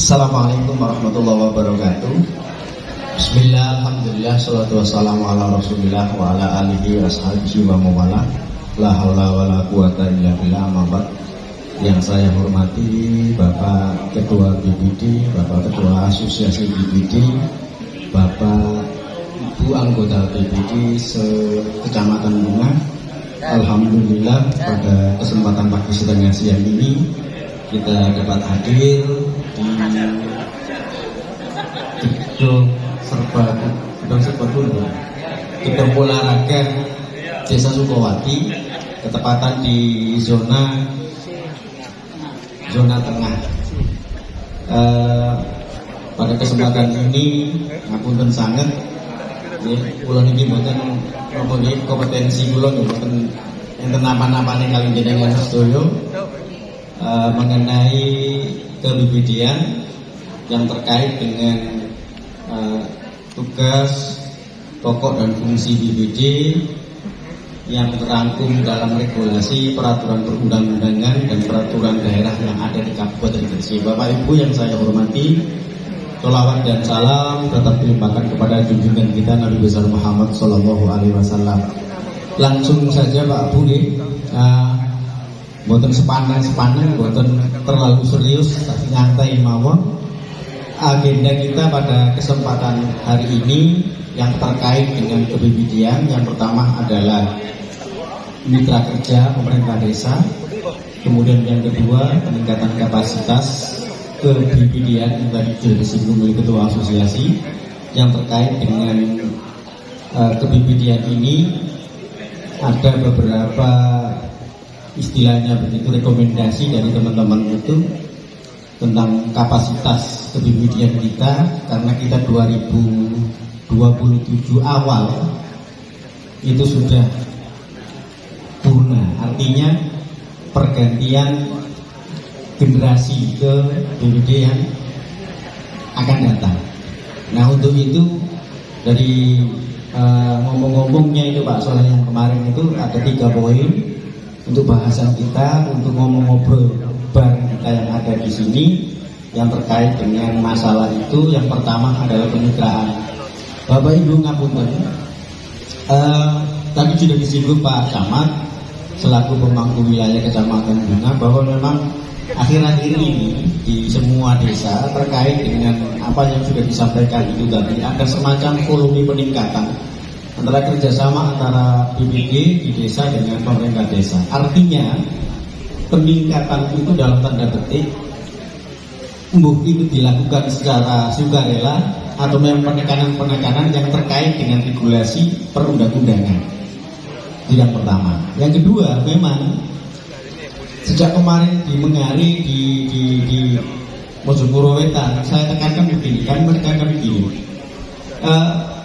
Assalamualaikum warahmatullahi wabarakatuh. Bismillah, alhamdulillah, salatu wassalamu ala rasulillah wa ala alihi wa ashabihi wa mawala. La hawla wa la quwata illa billah, amma ba'd. Yang saya hormati Bapak Ketua BPD, Bapak Ketua Asosiasi BPD, Bapak Ibu anggota BPD se-Kecamatan Bunga. Alhamdulillah pada kesempatan pagi setengah siang ini kita dapat hadir di gedung serbaguna, gedung olahraga Desa Sukowati, ketepatan di zona tengah. Pada kesempatan ini ngapunten sangat, kula niki mboten kompetensi kula mboten enten napa-napane kali jenengan sedaya mengenai keBPD-an yang terkait dengan tugas pokok dan fungsi BPD yang terangkum dalam regulasi peraturan perundang-undangan dan peraturan daerah yang ada di Kabupaten Gresik. Bapak Ibu yang saya hormati, sholawat dan salam tetap dilimpahkan kepada junjungan kita Nabi besar Muhammad Sallallahu Alaihi Wasallam. Langsung saja Pak Bu, boten sepaneng, boten terlalu serius, tapi nyantai mawon. Agenda kita pada kesempatan hari ini yang terkait dengan keBPD-an, yang pertama adalah mitra kerja pemerintah desa, kemudian yang kedua peningkatan kapasitas keBPD-an yang tadi sudah disinggung oleh Ketua Asosiasi. Yang terkait dengan keBPD-an ini ada beberapa istilahnya begitu rekomendasi dari teman-teman itu tentang kapasitas keBPD-an kita, karena kita 2027 awal itu sudah purna, artinya pergantian generasi ke BPD-an akan datang. Nah untuk itu dari ngomong-ngomongnya itu Pak Soleh yang kemarin itu ada 3 poin untuk bahasan kita, untuk ngobrol bareng kita yang ada di sini yang terkait dengan masalah itu. Yang pertama adalah kemitraan. Bapak Ibu ngapunten, tadi sudah disinggung Pak Camat selaku pemangku wilayah Kecamatan Bunga bahwa memang akhir-akhir ini di semua desa terkait dengan apa yang sudah disampaikan itu tadi ada semacam volume peningkatan antara kerjasama antara BPD di desa dengan pemerintah desa. Artinya peningkatan itu dalam tanda petik itu dilakukan secara sukarela atau memang penekanan yang terkait dengan regulasi perundang-undangan. Itu yang pertama. Yang kedua, memang sejak kemarin di Mengari di Mojopuro Wetan saya tekankan begini,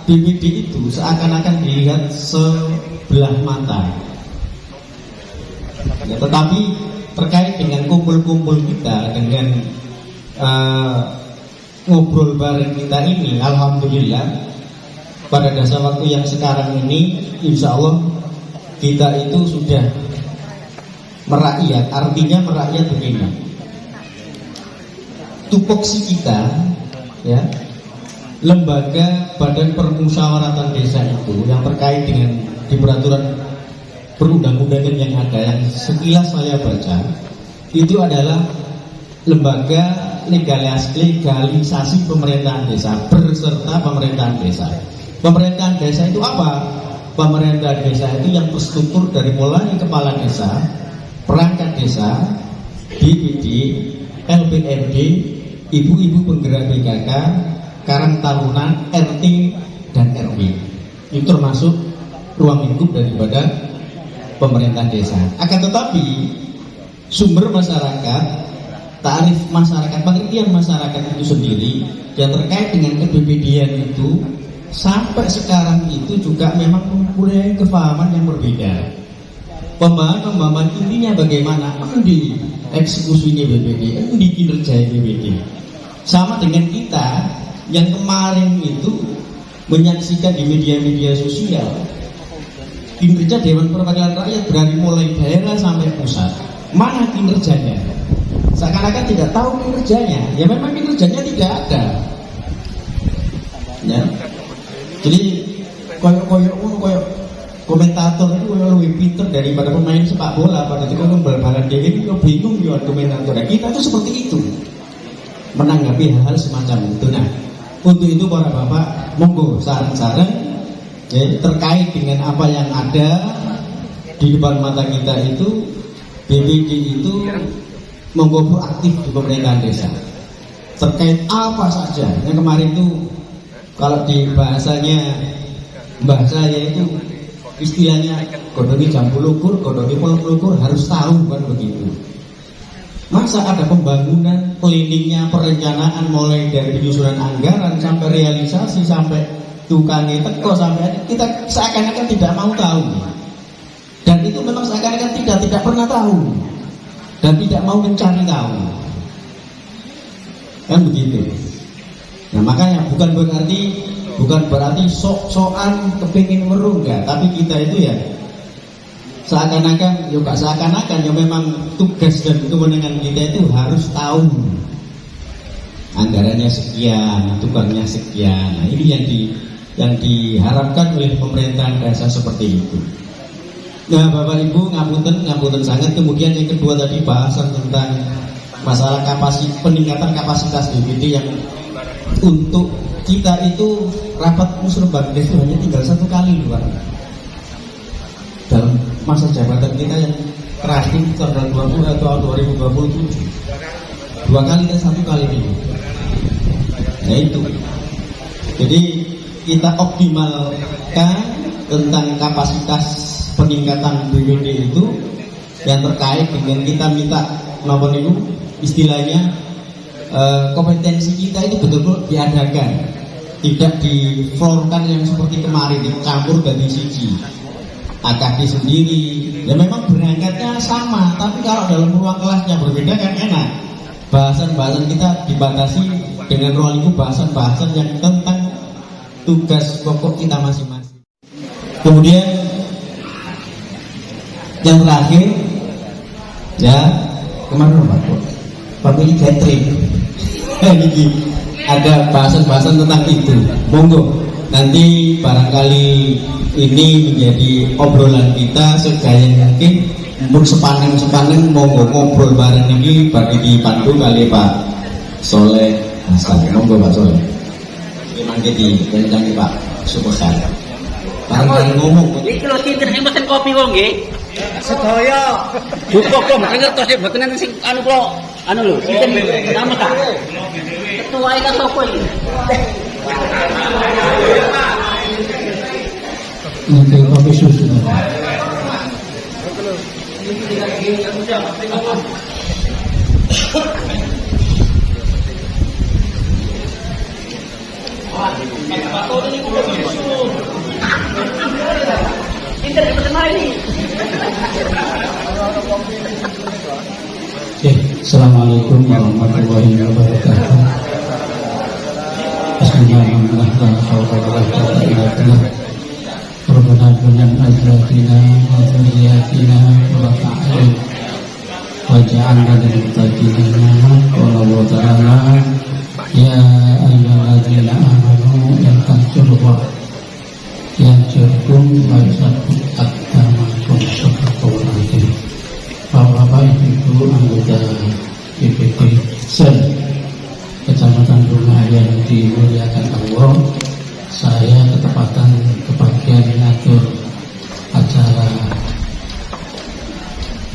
BPD itu seakan-akan dilihat sebelah mata. Ya, tetapi terkait dengan kumpul-kumpul kita, dengan ngobrol bareng kita ini, alhamdulillah pada dasar waktu yang sekarang ini insya Allah kita itu sudah merakyat. Artinya merakyat begini, tupoksi kita ya, lembaga badan permusyawaratan desa itu yang terkait dengan di peraturan perundang-undangan yang ada, yang sekilas saya baca itu adalah lembaga legalisasi pemerintahan desa berserta pemerintahan desa. Pemerintahan desa itu apa? Pemerintahan desa itu yang terstruktur dari mulai kepala desa, perangkat desa, BPD, LPRD, ibu-ibu penggerak PKK, Karang Taruna, RT dan RW. Itu termasuk ruang lingkup daripada pemerintah desa. Akan tetapi sumber masyarakat, tarif masyarakat, pengertian masyarakat itu sendiri yang terkait dengan keBPD-an itu sampai sekarang itu juga memang mempunyai kefahaman yang berbeda. Pemahaman intinya bagaimana di eksekusinya BPD, di kinerja BPD. Sama dengan kita yang kemarin itu menyaksikan di media-media sosial kinerja Dewan Perwakilan Rakyat dari mulai daerah sampai pusat. Mana kinerjanya? seakan-akan tidak tahu kinerjanya. Ya memang kinerjanya tidak ada. Ya. Jadi koyok komentator itu lebih pinter daripada pemain sepak bola. Pada itu kan bal-balan dia itu bingung ya komentator. Nah, kita itu seperti itu menanggapi hal-hal semacam itu. Nah, untuk itu para bapak monggo saran-saran ya, terkait dengan apa yang ada di depan mata kita itu. BPD itu monggo proaktif di pemerintahan desa terkait apa saja yang kemarin itu, kalau di bahasanya mbah saya itu istilahnya godongi jambu lukur, godongi peluk lukur, harus tahu kan begitu. Masa ada pembangunan, planningnya, perencanaan mulai dari penyusunan anggaran sampai realisasi sampai tukangnya teko sampai kita seakan-akan tidak mau tahu. Dan itu memang seakan-akan tidak pernah tahu dan tidak mau mencari tahu, kan begitu. Nah makanya bukan berarti sok-sokan kepingin weruh enggak, tapi kita itu ya seakan-akan, ya seakan-akan ya memang tugas dan kewenangan kita itu harus tahu anggarannya sekian, tukangnya sekian. Nah ini yang diharapkan oleh pemerintahan desa seperti itu. Nah Bapak Ibu ngapunten sangat. Kemudian yang kedua tadi bahasan tentang masalah peningkatan kapasitas BPD yang untuk kita itu rapat musrebang itu hanya tinggal 1 kali Pak. Dalam masa jabatan kita yang terakhir tanggal 20 atau 2027 2 kali dan 1 kali ini. Nah itu. Jadi kita optimalkan tentang kapasitas peningkatan BPD itu yang terkait dengan kita minta nomor itu istilahnya kompetensi kita itu betul-betul diadakan, tidak diflorkan yang seperti kemarin dicampur dari siji AKD sendiri. Ya memang berangkatnya sama, tapi kalau dalam ruang kelasnya berbeda kan enak. Bahasan-bahasan kita dibatasi dengan ruang itu bahasan-bahasan yang tentang tugas pokok kita masing-masing. Kemudian yang terakhir ya kemarin Pak Pilih catering ini ada bahasan-bahasan tentang itu. Monggo nanti barangkali ini menjadi obrolan kita segaya mungkin. Untuk sepaneng monggo ngobrol bareng ini bagi dipandu kali Pak Soleh Hasan. Monggo Pak Soleh. Memang jadi kencang Pak Sukosan. Barangkali ngomong. Iki lho sinten sing pesen kopi wong nggih. Sedaya. Cukup kok ngertos ya mboten enten sing anu kula anu lho sinten nama ta? Ketua iki sapa iki? Nanti kopi susu. Assalamualaikum warahmatullahi wabarakatuh. Bismillahirrahmanirrahim. Rabbana bulan azratina wa dzurriyyatina qurrata a'yun waj'alna lil muttaqina imama. Qala wa ta'ala ya ayyuhalladzina amanu in tansurullaha yansurkum wa yusabbit aqdamakum. Shadaqallahu alazim. Bapak Ibu anggota BPD Sel Kecamatan Rumah yang dimuliakan Allah, saya ketepatan kebagian mengatur acara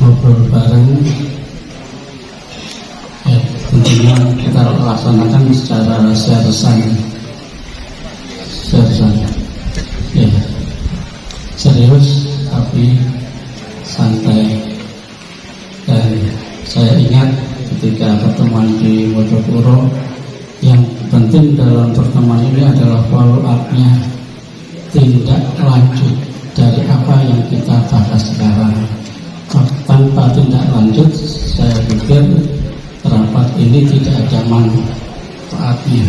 ngobrol bareng. Ya, tentunya kita laksanakan secara sersan. Ya, serius tapi santai. Dan saya ingat ketika pertemuan di Mojopuro, yang penting dalam pertemuan ini adalah follow up-nya, tindak lanjut dari apa yang kita bahas sekarang. Tanpa tindak lanjut, saya pikir rapat ini tidak ada manfaatnya.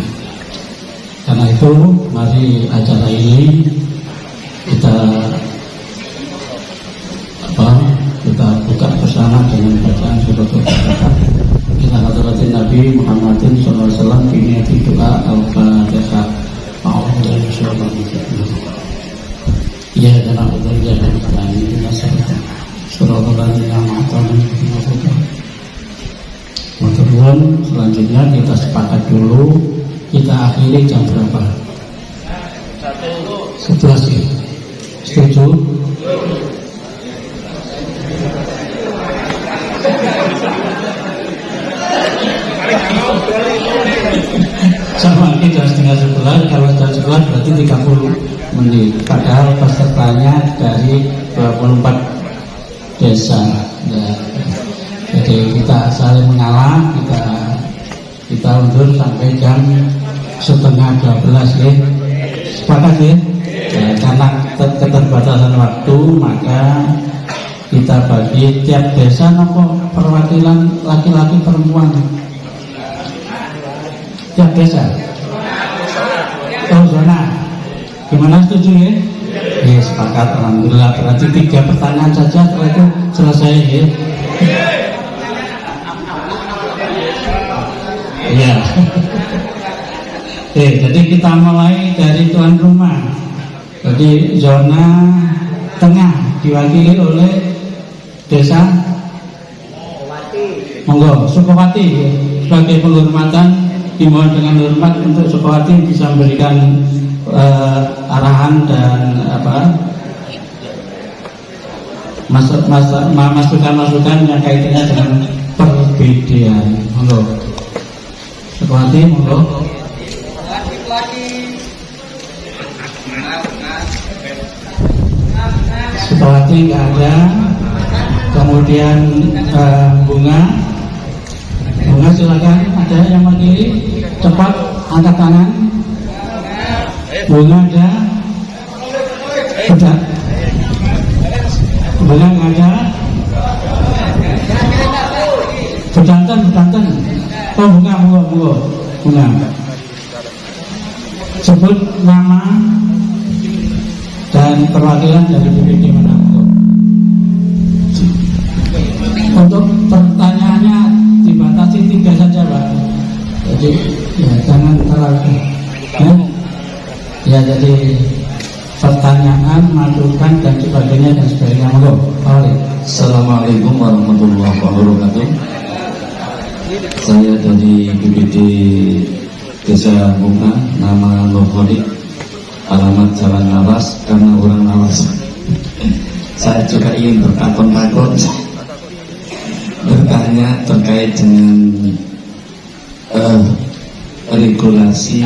Karena itu, mari acara ini kita buka bersama dengan bacaan surat Al-Fatihah. Kita Nabi Muhammadin sallallahu alaihi wasallam bini doa al-Fatihah. Ya dan aku berjalan di masyarakat surah yang matang motorwan. Selanjutnya kita sepakat dulu, kita akhiri jam berapa? 11 ya? Setuju? Sama kita setengah 11, kalau setengah 11 berarti 30 menit. Padahal pesertanya dari 24 desa. Ya. Jadi kita saling mengalah, kita undur sampai jam setengah 12 ya. Sepakat ya? Ya, karena keterbatasan waktu maka kita bagi tiap desa nopo perwakilan laki-laki perempuan. Tiap desa. Oh zona. Gimana, setuju ya? Ya sepakat, alhamdulillah. Berarti 3 pertanyaan saja, setelah itu selesai ya. Ya. Oke, jadi kita mulai dari tuan rumah. Jadi zona tengah diwakili oleh desa monggo Sukowati sebagai penghormatan, dimohon dengan hormat untuk Sukowati bisa memberikan arahan dan masukan-masukan yang kaitannya dengan perbedaan. Monggo Sukowati, monggo. Sukowati nggak ada. Kemudian Bunga silakan, ada yang mewakili, cepat angkat tangan. Bunga ada? Tidak. Bunga nggak ada. Bedanten. Oh Bunga. Sebut nama dan perwakilan dari BPD mana? Untuk pertanyaannya dibatasi 3 saja Pak. Jadi ya jangan terlalu ya jadi pertanyaan, masukan dan sebagainya dan sebagainya. Assalamualaikum warahmatullahi wabarakatuh. Saya dari BPD Desa Bunga, nama Nurholik, alamat Jalan Lawas, karena orang Lawas. Saya juga ingin bertakon-takon, bertanya terkait dengan regulasi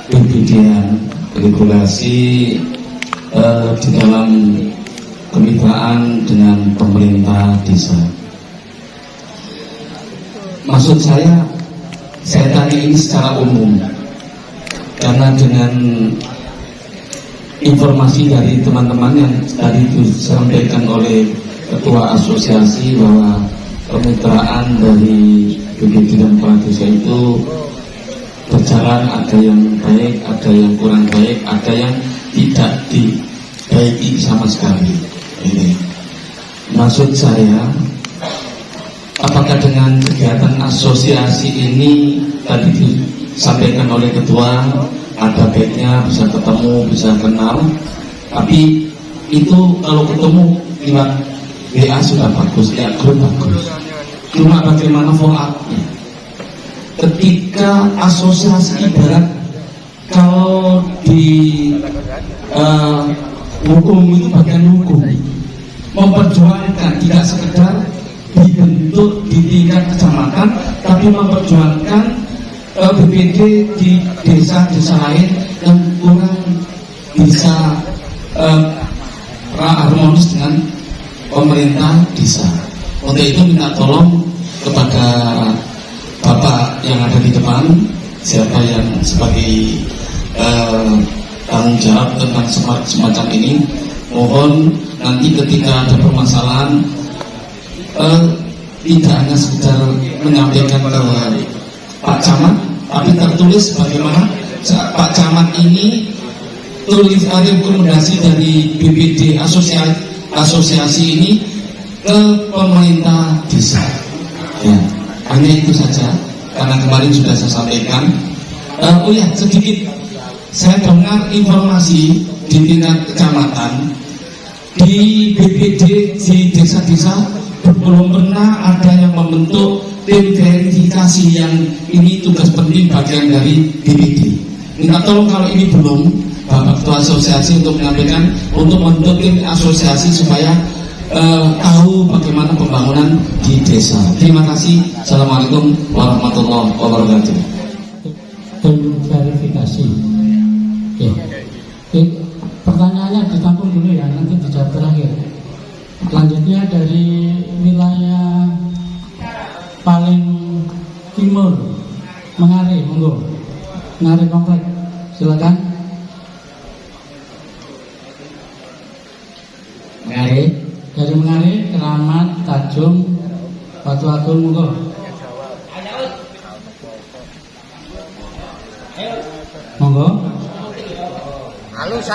BPD-an, regulasi di dalam kemitraan dengan pemerintah desa. Maksud saya tanya ini secara umum, karena dengan informasi dari teman-teman yang tadi disampaikan oleh Ketua Asosiasi bahwa kemitraan dari BPD dan kepala desa itu berjalan, ada yang baik, ada yang kurang baik, ada yang tidak dibaiki sama sekali. Ini maksud saya, apakah dengan kegiatan asosiasi ini tadi disampaikan oleh ketua, ada baiknya bisa ketemu, bisa kenal, tapi itu kalau ketemu lewat WA sudah bagus, ya grup bagus. Cuma bagaimana follow up-nya? Ketika asosiasi ibarat kalau di hukum itu bagian hukum, memperjuangkan tidak sekedar dibentuk di tingkat kecamatan, tapi memperjuangkan BPD di desa-desa lain yang kurang bisa harmonis dengan pemerintah desa. Untuk itu minta tolong kepada Bapak yang ada di depan, siapa yang sebagai tanggung jawab tentang semacam ini, mohon nanti ketika ada permasalahan tidak hanya sekedar menyampaikan ke Pak Camat, tapi tertulis bagaimana Pak Camat ini tulis rekomendasi dari BPD asosiasi ini ke pemerintah desa. Ya. Hanya itu saja, karena kemarin sudah saya sampaikan. Oh ya, sedikit saya dengar informasi di tingkat kecamatan, di BPD, di desa-desa belum pernah ada yang membentuk tim verifikasi yang ini tugas penting bagian dari BPD. Minta tolong kalau ini belum, Bapak Ketua Asosiasi untuk menyampaikan untuk membentuk tim asosiasi supaya tahu bagaimana pembangunan di desa. Terima kasih. Assalamualaikum warahmatullahi wabarakatuh. Tim verifikasi. Oke. Pertanyaannya ditampung dulu ya, nanti dijawab terakhir. Selanjutnya dari wilayah paling timur, Mengare, monggo. Mengare komplek, silakan. Mengare. Dari Mengare, Keramat, Tajung, Batu Agung, monggo. Monggo. Halus.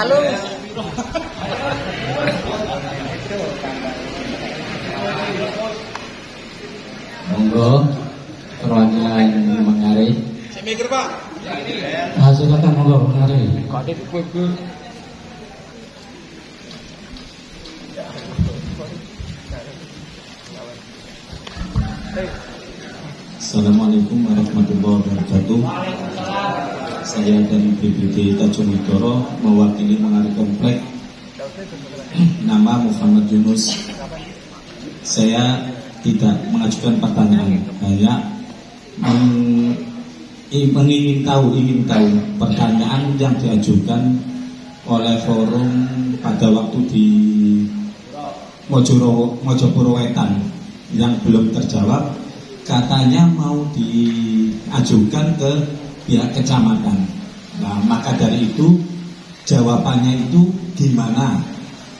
Monggo. Perwakilan Mengare. Mikir Pak. Silakan monggo Mengare. Assalamualaikum warahmatullahi wabarakatuh. Saya dari BPD Tajung Widoro mewakili Mengare Komplek. Nama Muhammad Yunus. Saya tidak mengajukan pertanyaan, hanya ingin tahu pertanyaan yang diajukan oleh forum pada waktu di Mojopuro Wetan yang belum terjawab. Katanya mau diajukan ke pihak kecamatan. Nah, maka dari itu jawabannya itu gimana?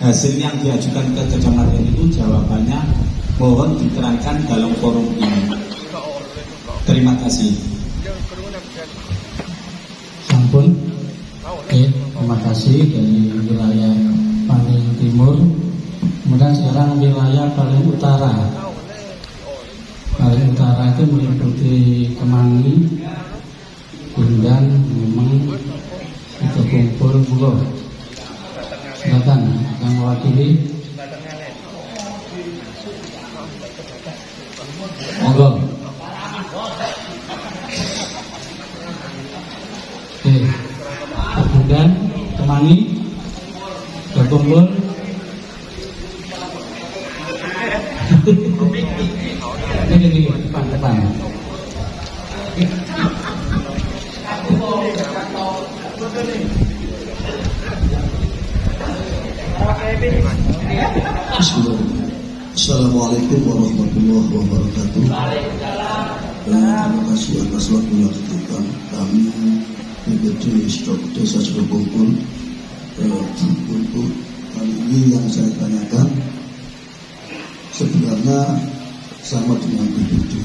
Hasil yang diajukan ke kecamatan itu jawabannya mohon diterangkan dalam forum ini. Terima kasih. Sampun. Oke, terima kasih dari wilayah paling timur. Kemudian sekarang wilayah paling utara. Paling utara itu meliputi Kemangi, Bundan, Memeng, itu kumpul Bulo. Silakan yang mewakili. Monggo. Oke, Bundan, Kemangi, berkumpul. Ini depan. Assalamualaikum warahmatullahi wabarakatuh. Terima kasih atas waktu yang diberikan. Kami BPD Stok Desa Sukokumpul untuk kali ini yang saya tanyakan sebenarnya sama dengan BPD,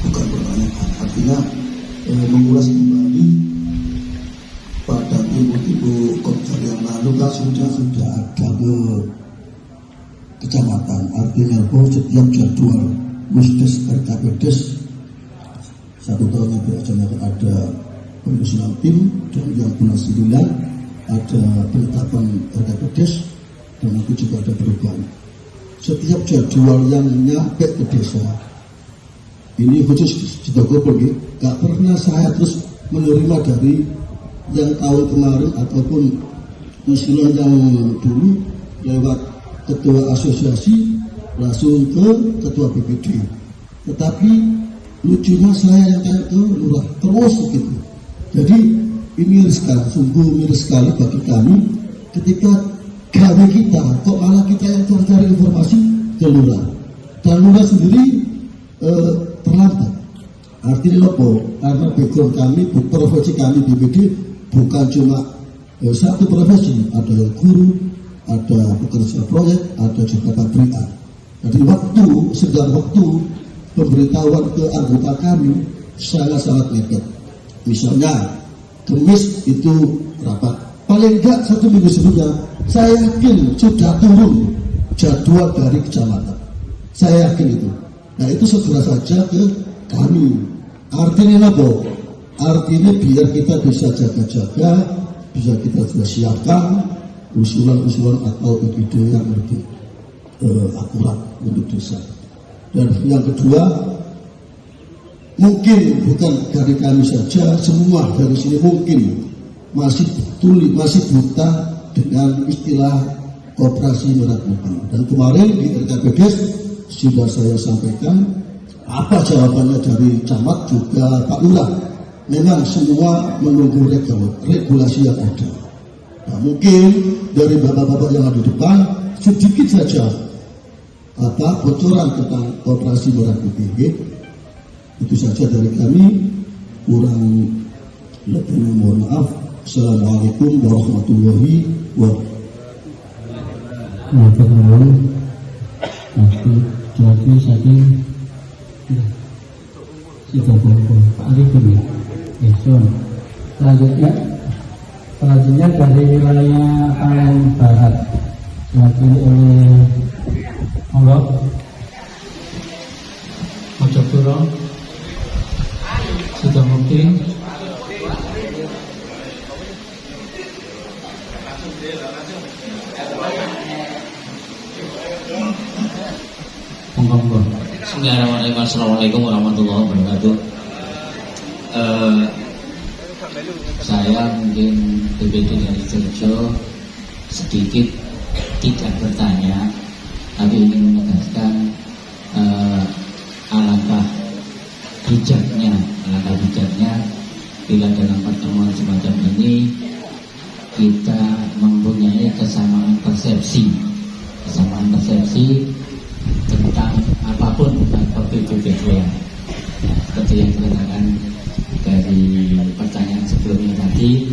bukan pertanyaan, artinya mengulas kembali pada ibu-ibu konser yang lalu kan sudah ada ke kecamatan, artinya setiap jadwal Musdes RKPdes 1 tahun biasanya ada penyusunan tim dan yang bulan 9 ada penetapan RKPdes dan nanti juga ada perubahan. Setiap jadwal yang nyampe ke desa ini khusus di Togopol, gak pernah saya terus menerima dari yang tahun kemarin ataupun usulan yang dulu lewat ketua asosiasi langsung ke ketua BPD. Tetapi lucunya saya yang tanya ke lurah terus begitu. Jadi ini miris sekali, sungguh miris sekali bagi kami ketika gawe kita kok malah kita yang cari informasi ke lurah. Dan lurah sendiri terlambat. Artinya apa? Karena background kami, profesi kami BPD bukan cuma satu profesi, ada yang guru, ada pekerja proyek, ada juga pabrikan. Jadi sedang waktu pemberitahuan ke anggota kami sangat-sangat mepet. Misalnya Kemis itu rapat, paling enggak 1 minggu sebelumnya saya yakin sudah turun jadwal dari kecamatan. Saya yakin itu. Nah itu segera saja ke kami. Artinya apa? Artinya biar kita bisa jaga-jaga, bisa kita juga siapkan usulan-usulan atau ide yang lebih akurat untuk desa. Dan yang kedua, mungkin bukan dari kami saja, semua dari sini mungkin masih buta dengan istilah koperasi merah putih. Dan kemarin di RKPDes sudah saya sampaikan apa jawabannya dari camat juga Pak Lurah. Memang semua menunggu regulasi yang ada. Nah, mungkin dari bapak-bapak yang ada di depan sedikit saja bocoran tentang operasi merah putih. Itu saja dari kami. Kurang lebihnya mohon maaf. Assalamualaikum warahmatullahi wabarakatuh. Jadi saking sudah kumpul Pak Arifin ya. Selanjutnya dari wilayah Paling Barat diwakili oleh Monggo Mojopuro sudah mungkin. Monggo. Bismillahirrahmanirrahim. Assalamualaikum warahmatullahi wabarakatuh. Saya mungkin BPD dari Jojo sedikit tidak bertanya, tapi ingin menegaskan alangkah bijaknya bila dalam pertemuan semacam ini kita mempunyai kesamaan persepsi tentang apapun tentang PBBM. Seperti yang dikatakan dari pertanyaan sebelumnya tadi,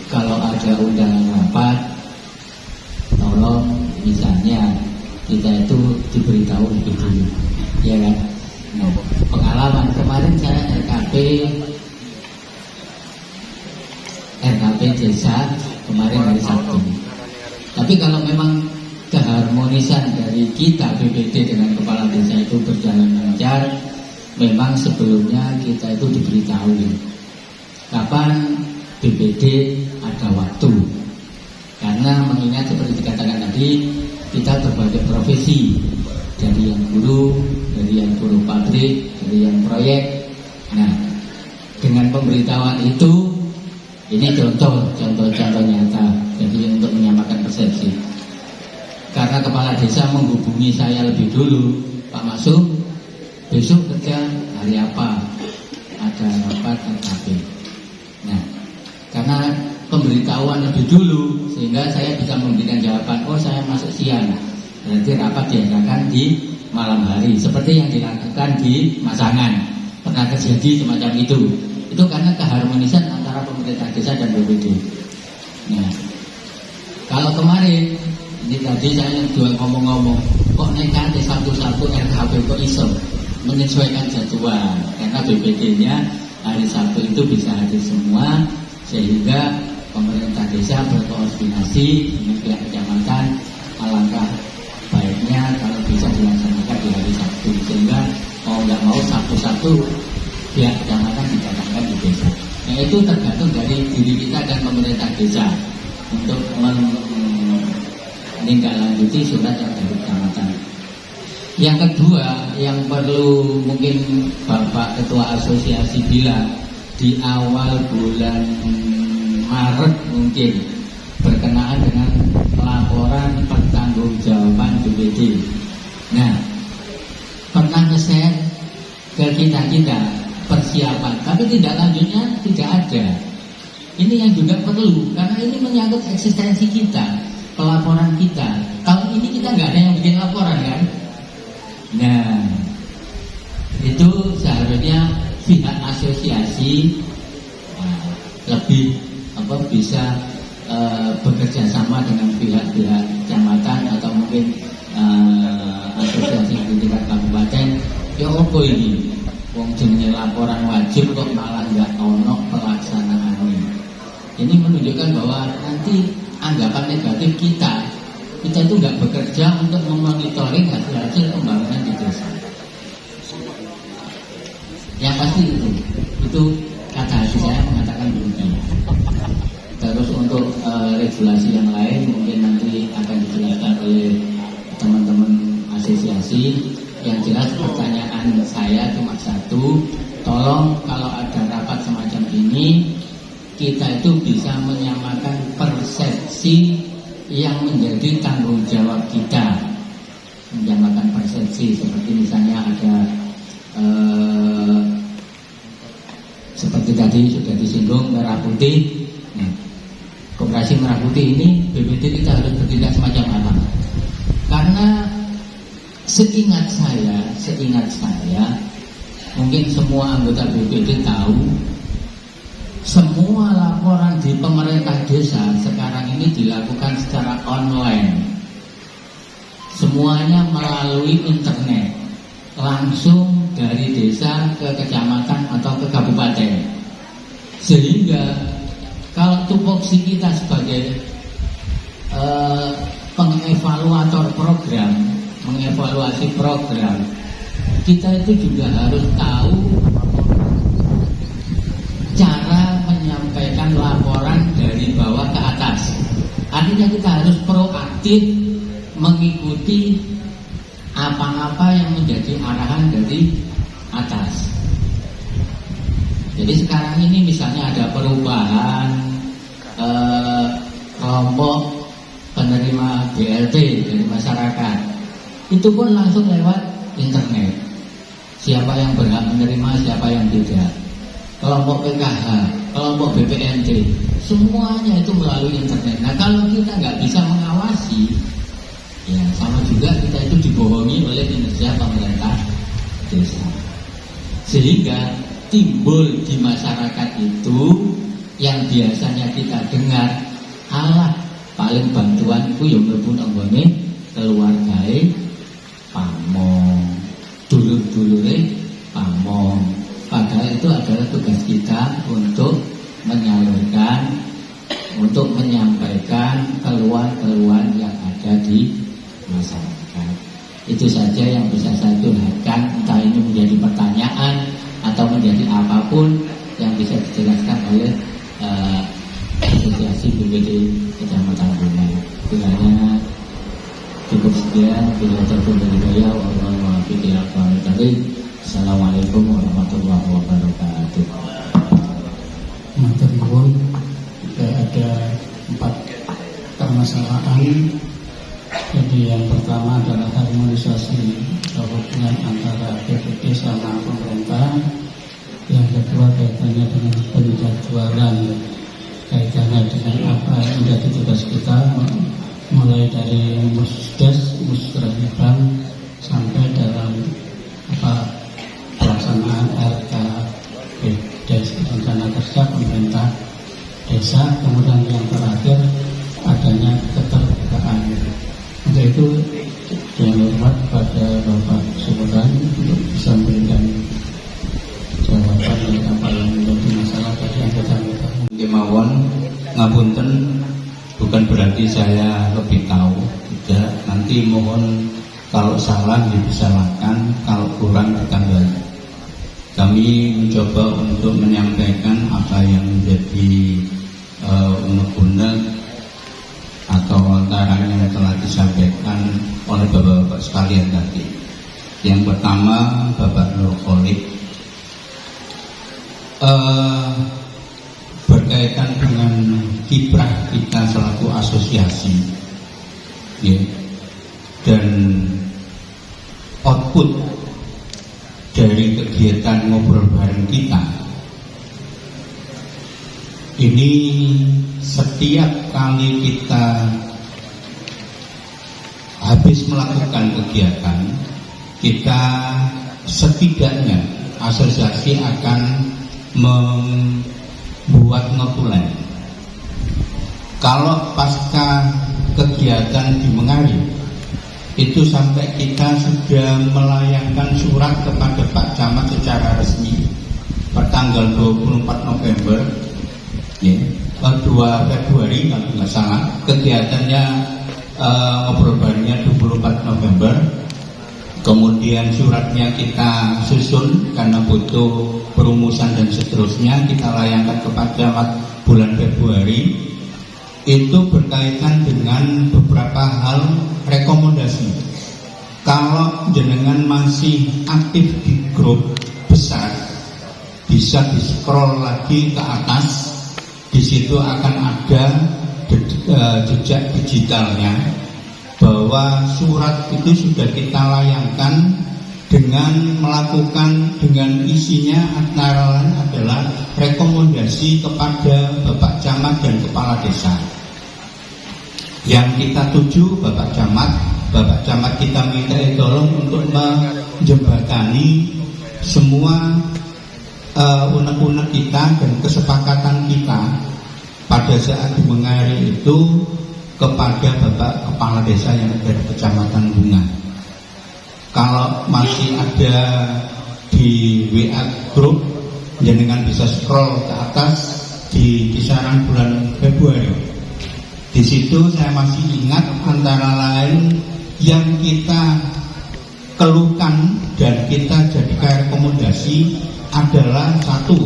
kalau ada undangan rapat, tolong misalnya kita itu diberitahu lebih dulu, ya kan? Nah, pengalaman kemarin saya RKP desa kemarin hari Sabtu. Tapi kalau memang keharmonisan dari kita BPD dengan kepala desa itu berjalan lancar, memang sebelumnya kita itu diberitahu kapan BPD ada waktu. Karena mengingat seperti dikatakan tadi, kita berbagai profesi, dari yang guru, dari yang buruh pabrik, dari yang proyek. Nah, dengan pemberitahuan itu, ini contoh nyata. Jadi untuk menyamakan persepsi. Karena kepala desa menghubungi saya lebih dulu, Pak Masuk, besok kerja hari apa? Ada rapat RKP. Nah, karena pemberitahuan lebih dulu, sehingga saya bisa memberikan jawaban, oh saya masuk siang, berarti rapat diadakan di malam hari, seperti yang dilakukan di Masangan. Pernah terjadi semacam itu. Itu karena keharmonisan antara pemerintah desa dan BPD. Nah, kalau kemarin ini tadi saya juga ngomong-ngomong, kok nekat satu-satu RKP kok iso menyesuaikan jadwal, karena BPD-nya hari Sabtu itu bisa hadir semua, sehingga pemerintah desa berkoordinasi dengan pihak kecamatan. Alangkah baiknya kalau bisa dilaksanakan di hari Sabtu, sehingga mau nggak mau Sabtu-Sabtu pihak kecamatan didatangkan di desa. Nah, itu tergantung dari diri kita dan pemerintah desa untuk menindaklanjuti surat yang dari kecamatan. Yang kedua, yang perlu mungkin Bapak Ketua Asosiasi bilang, di awal bulan Maret mungkin berkenaan dengan laporan pertanggungjawaban BPD. Nah, pernah nge-share ke kita persiapan, tapi tidak lanjutnya tidak ada. Ini yang juga perlu, karena ini menyangkut eksistensi kita, pelaporan kita. Tahun ini kita nggak ada yang bikin laporan kan? Nah, itu seharusnya pihak asosiasi lebih bisa bekerja sama dengan pihak-pihak kecamatan atau mungkin asosiasi di tingkat kabupaten. Ya apa ini? Wong jenenge laporan wajib kok malah nggak ono pelaksanaan ini. Ini menunjukkan bahwa nanti anggapan negatif kita kita itu nggak bekerja untuk memonitoring hasil-hasil pembangunan di desa. Yang pasti itu kata hati saya mengatakan begitu. Terus untuk regulasi yang lain mungkin nanti akan dijelaskan oleh teman-teman asosiasi. Yang jelas pertanyaan saya cuma satu, tolong kalau ada rapat semacam ini kita itu bisa menyamakan persepsi yang menjadi tanggung jawab kita, menyamakan persepsi seperti misalnya ada seperti tadi sudah disinggung merah putih. Nah, Koperasi Merah Putih ini BPD kita harus bertindak semacam apa? Karena seingat saya mungkin semua anggota BPD tahu semua laporan di pemerintah desa sekarang ini dilakukan secara online, semuanya melalui internet, langsung dari desa ke kecamatan atau ke kabupaten. Sehingga kalau tupoksi kita sebagai pengevaluator program, mengevaluasi program, kita itu juga harus tahu cara menyampaikan laporan dari bawah ke atas. Artinya kita harus proaktif mengikuti apa-apa yang menjadi arahan dari atas. Jadi sekarang ini misalnya ada perubahan kelompok penerima BLT dari masyarakat, itu pun langsung lewat internet. Siapa yang berhak menerima, siapa yang tidak. Kelompok PKH, kelompok BPNT, semuanya itu melalui internet. Nah kalau kita nggak bisa mengawasi, ya sama juga kita itu dibohongi oleh kinerja pemerintah desa. Sehingga timbul di masyarakat itu yang biasanya kita dengar, alah paling bantuanku yang mlebu nanggone keluargae pamong, dulur-dulure pamong. Padahal itu adalah tugas kita untuk menyalurkan, untuk menyampaikan keluhan-keluhan yang ada di masyarakat. Itu saja yang bisa saya curhatkan, entah ini menjadi pertanyaan atau menjadi apapun yang bisa dijelaskan oleh asosiasi BPD Kecamatan Bunga. Kiranya cukup sekian. Bila terputus hidayah, wallahualam bishawab. Assalamualaikum warahmatullahi wabarakatuh. Matur nuwun. Ada 4 permasalahan. Jadi yang pertama adalah harmonisasi hubungan antara BPD sama pemerintah. Yang kedua kaitannya dengan penjadwalan, kaitannya dengan apa yang menjadi tugas kita, mulai dari musdes, musrahibang sampai dalam pelaksanaan RKPD, rencana kerja pemerintah desa. Kemudian yang terakhir adanya keterbukaan. Untuk itu dengan hormat pada Bapak Subhan untuk bisa memberikan jawaban dari apa yang menjadi masalah tadi yang kita minta. Kemawon ngapunten, bukan berarti saya lebih tahu, tidak. Nanti mohon kalau salah disalahkan, kalau kurang ditambahi. Kami mencoba untuk menyampaikan apa yang menjadi unek-unek atau antaranya yang telah disampaikan oleh bapak-bapak sekalian tadi. Yang pertama Bapak Nur Kholik, berkaitan dengan kiprah kita selaku asosiasi, ya, dan output dari kegiatan ngobrol bareng kita ini, setiap kali kita habis melakukan kegiatan, kita setidaknya asosiasi akan membuat notulen. Kalau pasca kegiatan di Mengari itu sampai kita sudah melayangkan surat kepada Pak Camat secara resmi pertanggal 24 November, ya, 2 Februari kalau nggak salah, kegiatannya ngobrol barengnya 24 November. Kemudian suratnya kita susun karena butuh perumusan dan seterusnya, kita layangkan kepada bulan Februari. Itu berkaitan dengan beberapa hal rekomendasi. Kalau jenengan masih aktif di grup besar, bisa di scroll lagi ke atas. Di situ akan ada jejak digitalnya, bahwa surat itu sudah kita layangkan dengan melakukan, dengan isinya antara lain adalah rekomendasi kepada Bapak Camat dan Kepala Desa. Yang kita tuju Bapak Camat kita minta tolong untuk menjembatani semua unek-unek kita dan kesepakatan kita pada saat di Mengari itu kepada Bapak Kepala Desa yang ada di Kecamatan Bunga. Kalau masih ada di WA Group, jenengan bisa scroll ke atas di kisaran bulan Februari. Di situ saya masih ingat antara lain yang kita keluhkan dan kita jadikan rekomendasi adalah satu,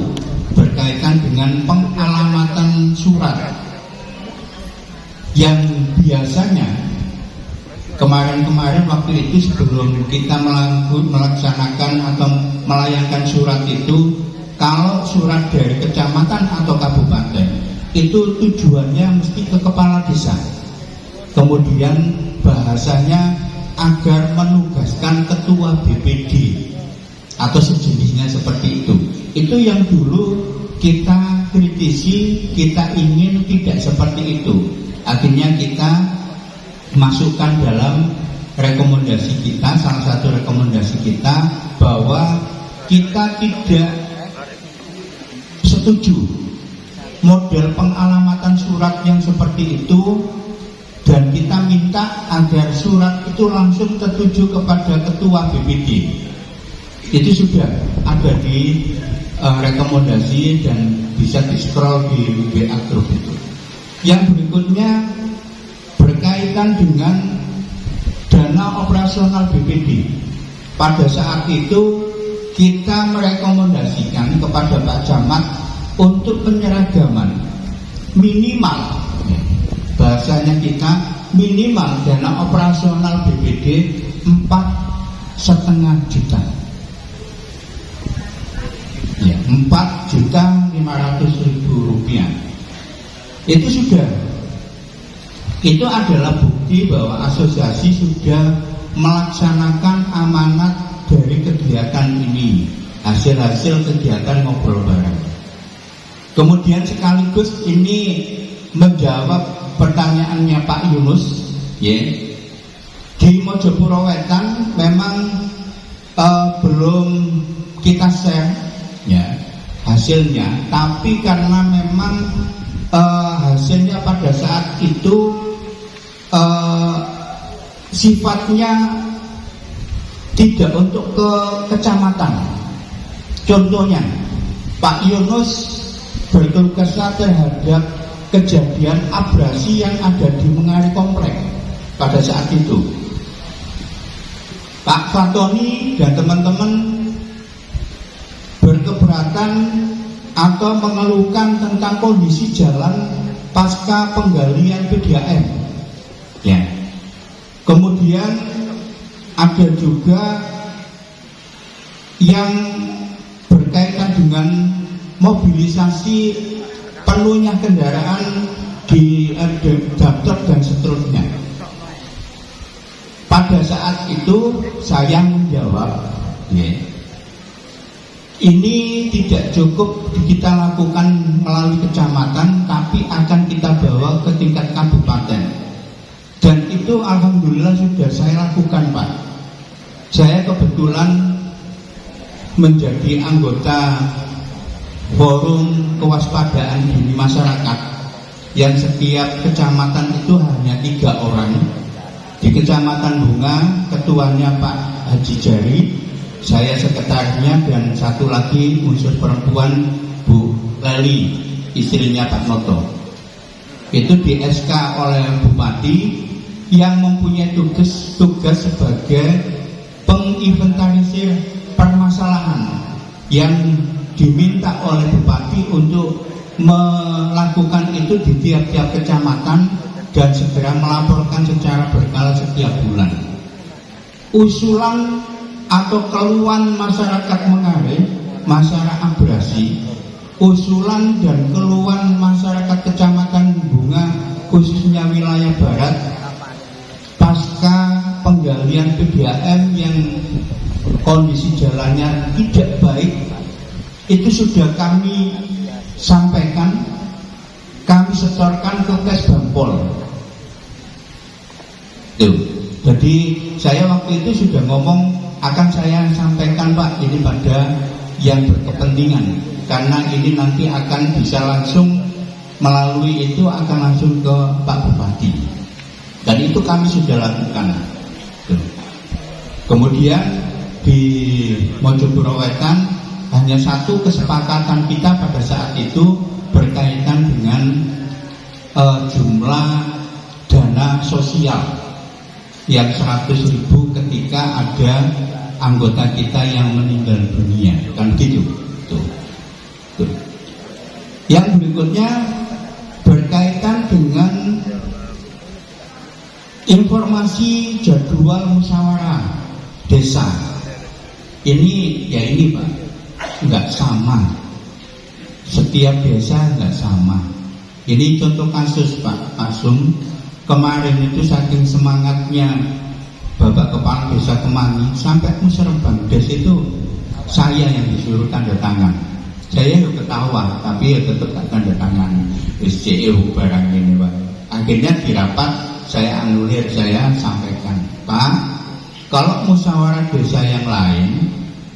berkaitan dengan pengalamatan surat yang biasanya kemarin-kemarin waktu itu sebelum kita melaksanakan atau melayangkan surat itu, kalau surat dari kecamatan atau kabupaten itu tujuannya mesti ke kepala desa, kemudian bahasanya agar menugaskan ketua BPD atau sejenisnya seperti itu. Itu yang dulu kita kritisi, kita ingin tidak seperti itu. Akhirnya kita masukkan dalam rekomendasi kita, salah satu rekomendasi kita, bahwa kita tidak setuju model pengalamatan surat yang seperti itu, dan kita minta agar surat itu langsung tertuju kepada ketua BPD. Itu sudah ada di rekomendasi dan bisa di scroll di WA Group itu. Yang berikutnya berkaitan dengan dana operasional BPD. Pada saat itu kita merekomendasikan kepada Pak Camat untuk penyeragaman minimal, bahasanya kita minimal dana operasional BPD 4,5 juta. Ya, 4.500.000 rupiah. Itu sudah, itu adalah bukti bahwa asosiasi sudah melaksanakan amanat dari kegiatan ini, hasil-hasil kegiatan ngobrol bareng. Kemudian sekaligus ini menjawab pertanyaannya Pak Yunus, ya. Di Mojopuro Wetan memang belum kita share ya hasilnya, tapi karena memang hasilnya pada saat itu sifatnya tidak untuk ke kecamatan. Contohnya Pak Yunus berkeluh terhadap kejadian abrasi yang ada di Mengari Komplek pada saat itu. Pak Fatoni dan teman-teman berkeberatan atau mengeluhkan tentang kondisi jalan pasca penggalian PDAM. Ya. Kemudian ada juga yang berkaitan dengan mobilisasi penuhnya kendaraan di daftar dan seterusnya. Pada saat itu saya menjawab, ya, ini tidak cukup kita lakukan melalui kecamatan, tapi akan kita bawa ke tingkat kabupaten. Dan itu alhamdulillah sudah saya lakukan, Pak. Saya kebetulan menjadi anggota forum kewaspadaan dini masyarakat yang setiap kecamatan itu hanya 3 orang. Di Kecamatan Bunga ketuanya Pak Haji Jari, saya sekretarisnya, dan satu lagi unsur perempuan Bu Leli, istrinya Pak Noto. Itu di SK oleh Bupati yang mempunyai tugas sebagai penginventarisir permasalahan yang diminta oleh bupati untuk melakukan itu di tiap-tiap kecamatan dan segera melaporkan secara berkala setiap bulan. Usulan atau keluhan masyarakat Mengarim, masyarakat Abrasi, usulan dan keluhan masyarakat Kecamatan Bunga khususnya wilayah barat pasca penggalian PDAM yang kondisi jalannya tidak baik, itu sudah kami sampaikan, kami setorkan ke Kesbangpol. Jadi saya waktu itu sudah ngomong, akan saya sampaikan Pak ini pada yang berkepentingan, karena ini nanti akan bisa langsung melalui itu akan langsung ke Pak Bupati, dan itu kami sudah lakukan. Kemudian di Mojopuro Wetan hanya satu kesepakatan kita pada saat itu berkaitan dengan jumlah dana sosial yang 100.000 ketika ada anggota kita yang meninggal dunia, kan gitu. Tuh. Yang berikutnya berkaitan dengan informasi jadwal musyawarah desa. Ini Pak, nggak sama. Setiap desa nggak sama. Ini contoh kasus Pak Asum. Kemarin itu saking semangatnya Bapak Kepala Desa Kemangi sampai musyawarah des itu saya yang disuruh tanda tangan. Saya ya ketawa, tapi ya tetap tanda tangan. SCU barang ini Pak. Akhirnya di rapat saya anulir, saya sampaikan, Pak, kalau musyawarah desa yang lain,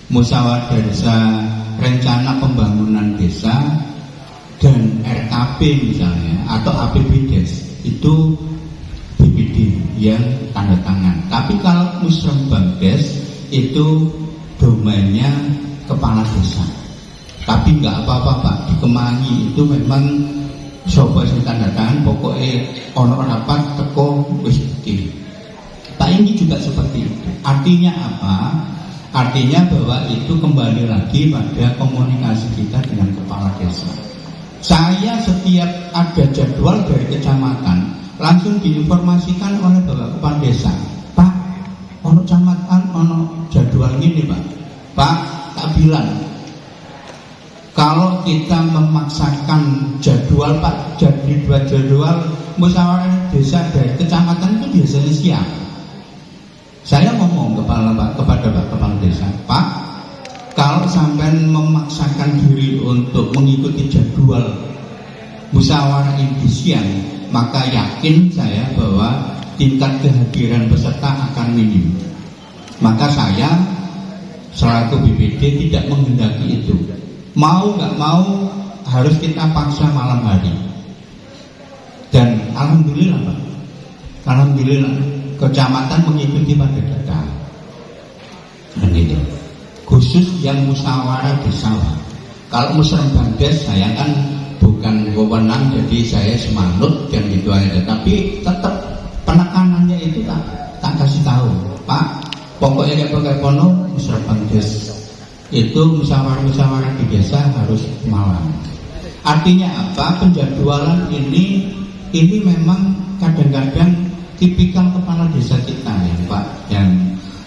musyawarah desa rencana pembangunan desa dan RKP misalnya atau APBDes itu BPD yang tanda tangan. Tapi kalau Musrembangdes itu domainnya kepala desa. Tapi nggak apa-apa Pak, di Kemangi itu memang sobat sing tanda tangan, pokoknya ono rapat teko wis iki. Pak ini juga seperti itu. Artinya apa? Artinya bahwa itu kembali lagi pada komunikasi kita dengan kepala desa. Saya setiap ada jadwal dari kecamatan langsung diinformasikan oleh Bapak Kepala Desa, Pak, ono kecamatan ono jadwal ini Pak, tak bilang kalau kita memaksakan jadwal Pak, jadi dua jadwal musyawarah desa dari kecamatan itu biasanya siap. Saya ngomong kepada Pak Kepala Desa, Pak, kalau sampai memaksakan diri untuk mengikuti jadwal musyawarah ini siang, maka yakin saya bahwa tingkat kehadiran peserta akan minim. Maka saya selaku BPD tidak menghendaki itu. Mau nggak mau harus kita paksa malam hari. Dan alhamdulillah Pak, alhamdulillah kecamatan mengikuti pada kita. Dan itu khusus yang musyawarah desa. Kalau Musrembangdes saya kan bukan wewenang, jadi saya semanut dan gitu aja. Tapi tetap penekanannya itu tak kasih tahu, Pak. Pokoknya kayak pono Musrembangdes itu musyawarah di desa harus malam. Artinya apa? Penjadwalan ini memang kadang-kadang tipikal kepala desa kita ya Pak,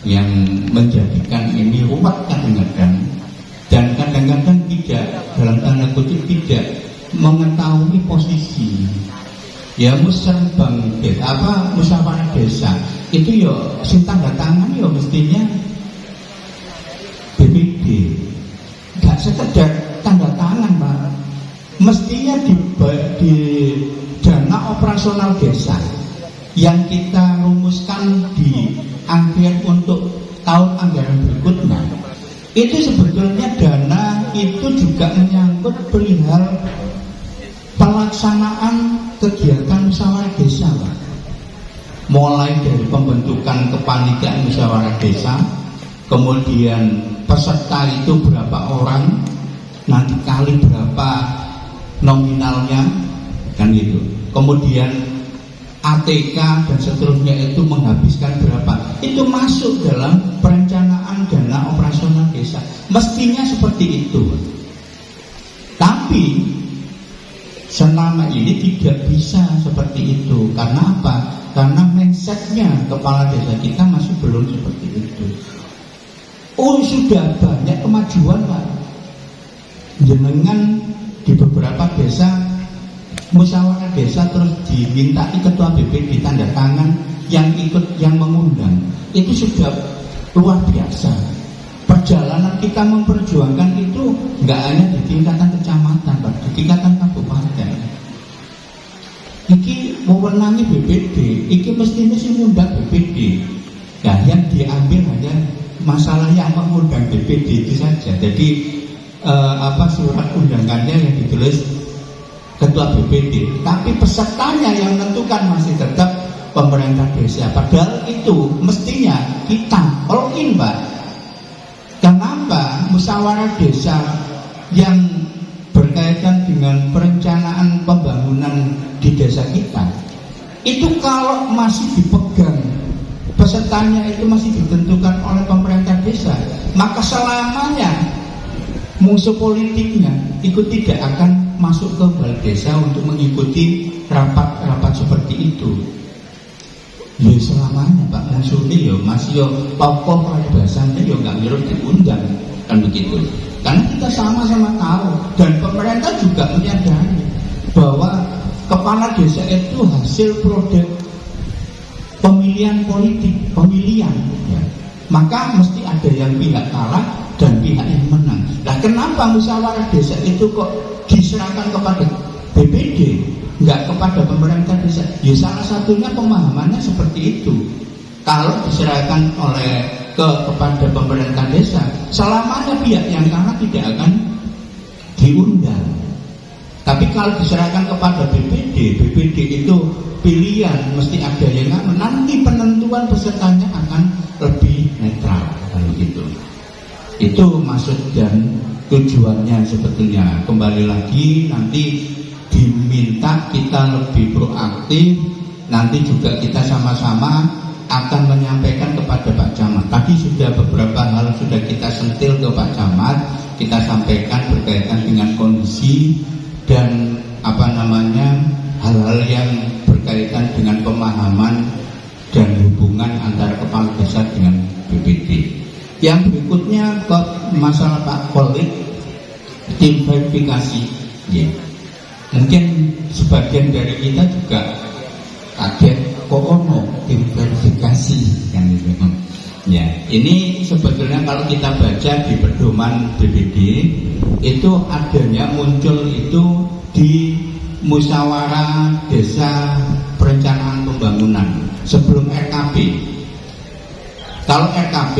yang menjadikan ini ruwet kadang-kadang, dan kadang-kadang tidak, dalam tanda kutip tidak mengetahui posisi. Ya Musrembangdes musyawarah desa itu yo sing tanda tangan yo mestinya BPD, gak sekedar tanda tangan Pak, mestinya di dana operasional desa yang kita rumuskan di akhir untuk tahun anggaran berikutnya, itu sebetulnya dana itu juga menyangkut perihal pelaksanaan kegiatan musyawarah desa Pak. Mulai dari pembentukan kepanikan musyawarah desa, kemudian peserta itu berapa orang, nanti kali berapa nominalnya, kan gitu. Kemudian ATK dan seterusnya itu menghabiskan berapa, itu masuk dalam perencanaan dana operasional desa. Mestinya seperti itu. Tapi selama ini tidak bisa seperti itu. Karena apa? Karena mindsetnya kepala desa kita masih belum seperti itu. Oh, sudah banyak kemajuan Pak. Jenengan di beberapa desa musyawarah desa terus dimintai ketua BPD tanda tangan yang ikut, yang mengundang, itu sudah luar biasa. Perjalanan kita memperjuangkan itu nggak hanya di tingkatan kecamatan, Pak, di tingkatan kabupaten. Iki mewenangi BPD, iki mestinya sih ngundang BPD. Nah, yang diambil hanya masalah yang mengundang BPD itu saja. Jadi surat undangannya yang ditulis ketua BPD, tapi pesertanya yang menentukan masih tetap pemerintah desa. Padahal itu mestinya kita all in, Pak. Kenapa musyawarah desa yang berkaitan dengan perencanaan pembangunan di desa kita itu kalau masih dipegang, pesertanya itu masih ditentukan oleh pemerintah desa, maka selamanya musuh politiknya itu tidak akan masuk ke balai desa untuk mengikuti rapat-rapat seperti itu. Ya selamanya Pak, musuhnya ya masih ya tokoh bahasanya ya nggak mirip diundang, kan begitu. Karena kita sama-sama tahu dan pemerintah juga menyadari bahwa kepala desa itu hasil produk pemilihan politik, pemilihan ya. Maka mesti ada yang pihak kalah dan pihak yang menang. Nah, kenapa musyawarah desa itu kok diserahkan kepada BPD, nggak kepada pemerintah desa? Ya salah satunya pemahamannya seperti itu. Kalau diserahkan kepada pemerintah desa, selamanya pihak yang kalah tidak akan diundang. Tapi kalau diserahkan kepada BPD, BPD itu pilihan, mesti ada yang nanti penentuan pesertanya akan lebih netral, kalau gitu. Itu maksud dan tujuannya sebetulnya. Kembali lagi nanti diminta kita lebih proaktif. Nanti juga kita sama-sama akan menyampaikan kepada Pak Camat. Tadi sudah beberapa hal sudah kita sentil ke Pak Camat, kita sampaikan berkaitan dengan kondisi dan hal-hal yang berkaitan dengan pemahaman dan hubungan antara kepala desa dengan BPD. Yang berikutnya ke masalah Pak Kolik, tim verifikasi. Ya. Mungkin sebagian dari kita juga kaget kok tim verifikasi kan gitu. Ya, ini sebetulnya kalau kita baca di pedoman BPD itu adanya muncul itu di musyawarah desa perencanaan pembangunan sebelum RKP. Kalau RKP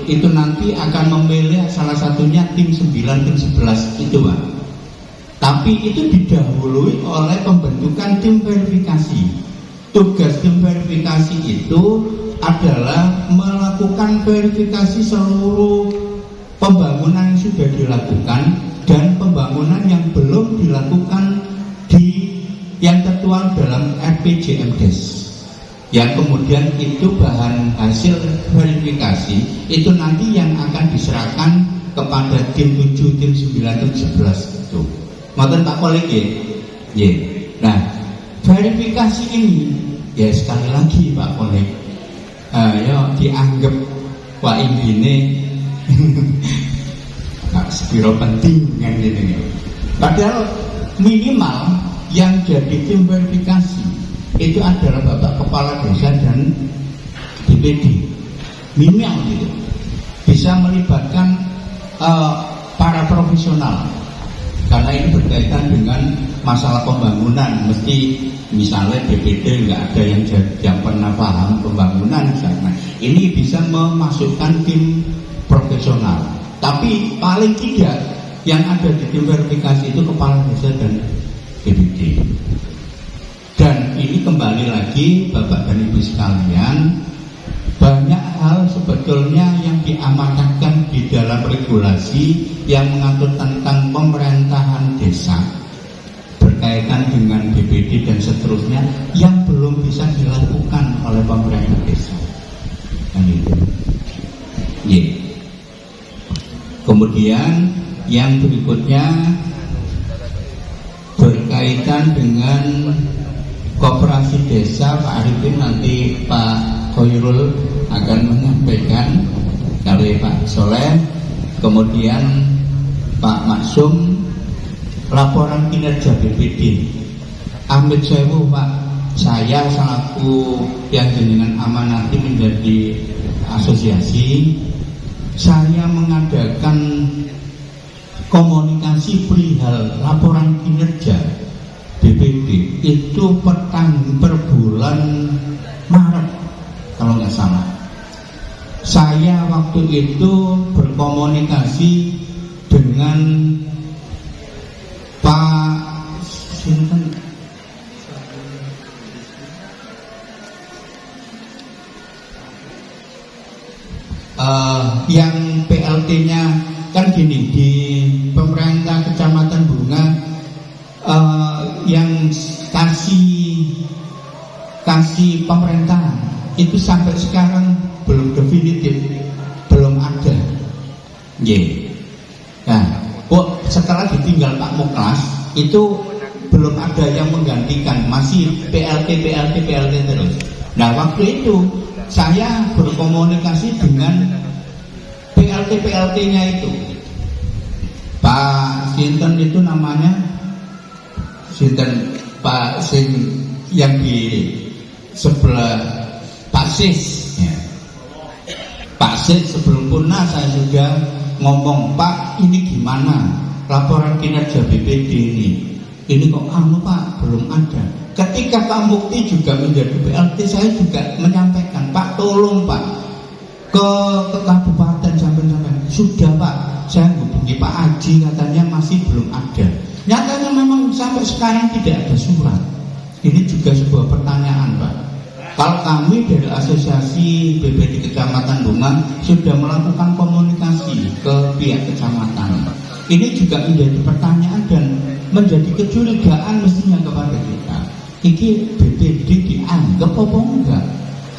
itu nanti akan memilih salah satunya tim 9, tim 11 itu Pak. Tapi itu didahului oleh pembentukan tim verifikasi. Tugas tim verifikasi itu adalah melakukan verifikasi seluruh pembangunan yang sudah dilakukan dan pembangunan yang belum dilakukan yang tertuang dalam RPJMDes. Yang kemudian itu bahan hasil verifikasi itu nanti yang akan diserahkan kepada tim 7, tim 9, tim 11 itu. Maksud Pak Kolik ya. Nah, verifikasi ini ya sekali lagi Pak Kolik, ya dianggap Pak ini sepiro penting kan gitu ya. Padahal minimal yang jadi tim verifikasi itu adalah Bapak Kepala Desa dan BPD. Minimal gitu. Bisa melibatkan para profesional. Karena ini berkaitan dengan masalah pembangunan. Mesti misalnya BPD nggak ada yang pernah paham pembangunan misalnya. Ini bisa memasukkan tim profesional. Tapi paling tidak yang ada di tim verifikasi itu Kepala Desa dan BPD. Dan ini kembali lagi Bapak dan Ibu sekalian, banyak hal sebetulnya yang diamanatkan di dalam regulasi yang mengatur tentang pemerintahan desa berkaitan dengan BPD dan seterusnya yang belum bisa Kemudian yang berikutnya berkaitan dengan koperasi desa, Pak Arifin, nanti Pak Khairul akan menyampaikan dari Pak Soleh, kemudian Pak Maksum laporan kinerja BPD. Amit sewu Pak, saya selaku yang jenengan amanati menjadi asosiasi, saya mengadakan komunikasi perihal laporan kinerja BPD itu per bulan Maret kalau nggak salah. Saya waktu itu berkomunikasi dengan Pak yang PLT-nya kan gini, di pemerintah Kecamatan Bunga yang kasih pemerintah itu sampai sekarang belum definitif, belum ada. Nah, setelah ditinggal Pak Muklas itu belum ada yang menggantikan, masih PLT terus. Nah, waktu itu saya berkomunikasi dengan PLT-nya itu. Pak Sinten itu namanya Sinten, Pak Sing yang di sebelah Pak Sis ya. Pak Sis sebelum punah saya sudah ngomong, Pak ini gimana laporan kinerja BPD ini kok Pak belum ada. Ketika Pak Mukti juga menjadi PLT, saya juga menyampaikan, Pak tolong Pak ke kabupaten sampai sudah Pak, saya hubungi Pak Aji katanya masih belum ada. Nyatanya memang sampai sekarang tidak ada surat. Ini juga sebuah pertanyaan Pak. Kalau kami dari asosiasi BPD Kecamatan Bunga sudah melakukan komunikasi ke pihak kecamatan, ini juga menjadi pertanyaan dan menjadi kecurigaan mestinya kepada kita. Ini BPD dianggap apa enggak?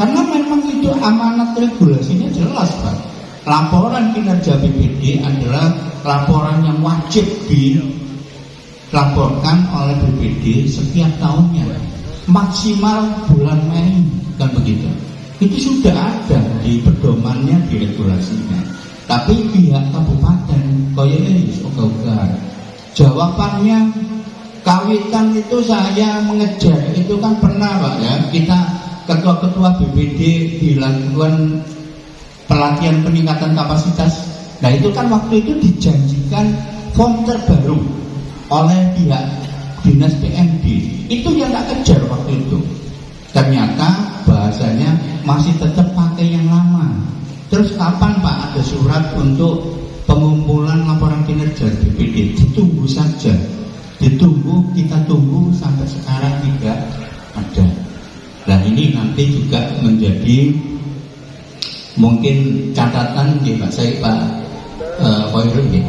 Karena memang itu amanat regulasinya jelas Pak. Laporan kinerja BPD adalah laporan yang wajib dilaporkan oleh BPD setiap tahunnya, maksimal bulan Mei, kan begitu. Itu sudah ada di pedomannya, di regulasinya. Tapi pihak kabupaten kayaknya ogah-ogah. Jawabannya kawitan itu saya mengejar, itu kan pernah Pak ya, kita ketua-ketua BPD dilakukan pelatihan peningkatan kapasitas. Nah itu kan waktu itu dijanjikan form terbaru oleh pihak dinas PMD. Itu yang tak kejar waktu itu. Ternyata bahasanya masih tetap pakai yang lama. Terus kapan Pak ada surat untuk pengumpulan laporan kinerja BPD? Ditunggu saja. Ditunggu, kita tunggu sampai sekarang tidak ada. Nah ini nanti juga menjadi mungkin catatan ya Pak, saya Pak Khairul ya.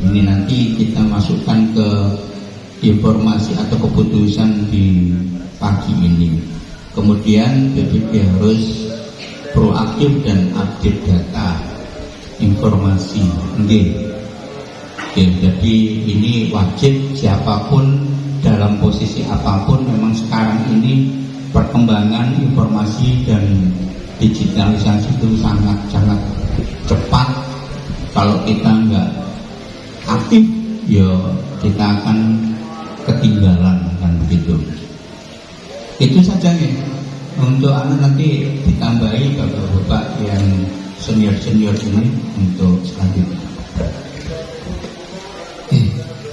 Ini nanti kita masukkan ke informasi atau keputusan di pagi ini. Kemudian BPD harus proaktif dan update data informasi. Jadi ini wajib, siapapun dalam posisi apapun, memang sekarang ini perkembangan informasi dan digitalisasi itu sangat cepat. Kalau kita nggak aktif, ya kita akan ketinggalan, kan begitu. Itu saja ya. Untuk nanti ditambahi bapak-bapak yang senior ini untuk selanjutnya.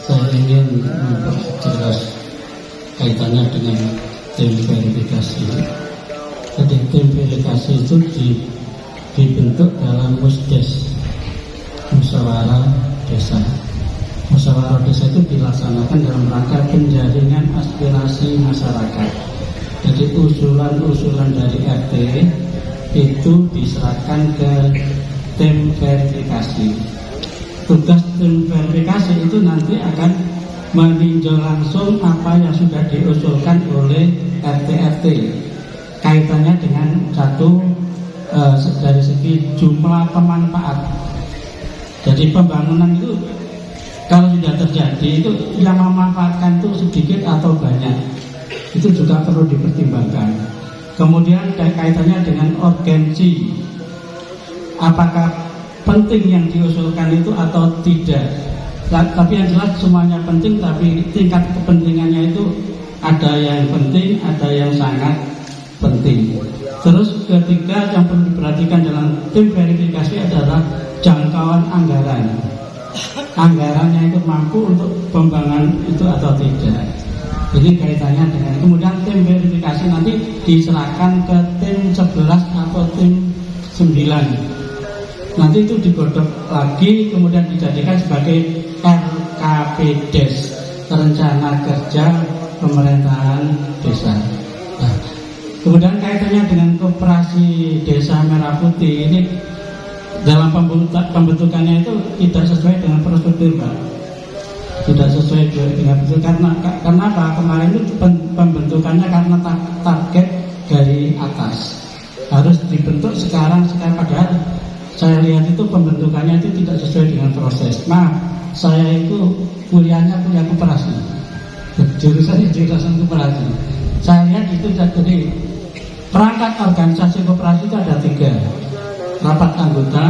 Saya ingin memperjelas kaitannya dengan tim verifikasi. Jadi tim verifikasi itu dibentuk dalam musdes, musyawarah desa. Musyawarah desa itu dilaksanakan dalam rangka penjaringan aspirasi masyarakat. Jadi usulan-usulan dari RT itu diserahkan ke tim verifikasi. Tugas tim verifikasi itu nanti akan meninjau langsung apa yang sudah diusulkan oleh RT-RT. Kaitannya dengan satu dari segi jumlah pemanfaat. Jadi pembangunan itu kalau sudah terjadi itu yang memanfaatkan itu sedikit atau banyak, itu juga perlu dipertimbangkan. Kemudian kaitannya dengan urgensi, apakah penting yang diusulkan itu atau tidak. Tapi yang jelas semuanya penting, tapi tingkat kepentingannya itu ada yang penting, ada yang sangat penting. Terus ketiga yang perlu diperhatikan dalam tim verifikasi adalah jangkauan anggaran. Anggarannya itu mampu untuk pembangunan itu atau tidak. Jadi kaitannya dengan kemudian tim verifikasi nanti diserahkan ke tim 11 atau tim 9. Nanti itu digodok lagi, kemudian dijadikan sebagai RKPDes, Rencana Kerja Pemerintahan Desa. Nah, kemudian kaitannya dengan Koperasi Desa Merah Putih ini dalam pembentukannya itu tidak sesuai dengan prosedur, Pak. Tidak sesuai dengan prosedur karena apa? Kemarin itu pembentukannya karena target dari atas. Harus dibentuk sekarang padahal saya lihat itu pembentukannya itu tidak sesuai dengan proses. Nah, saya itu kuliahnya punya koperasi, jurusannya jurusan koperasi. Saya lihat itu jadi perangkat organisasi koperasi itu ada 3: rapat anggota,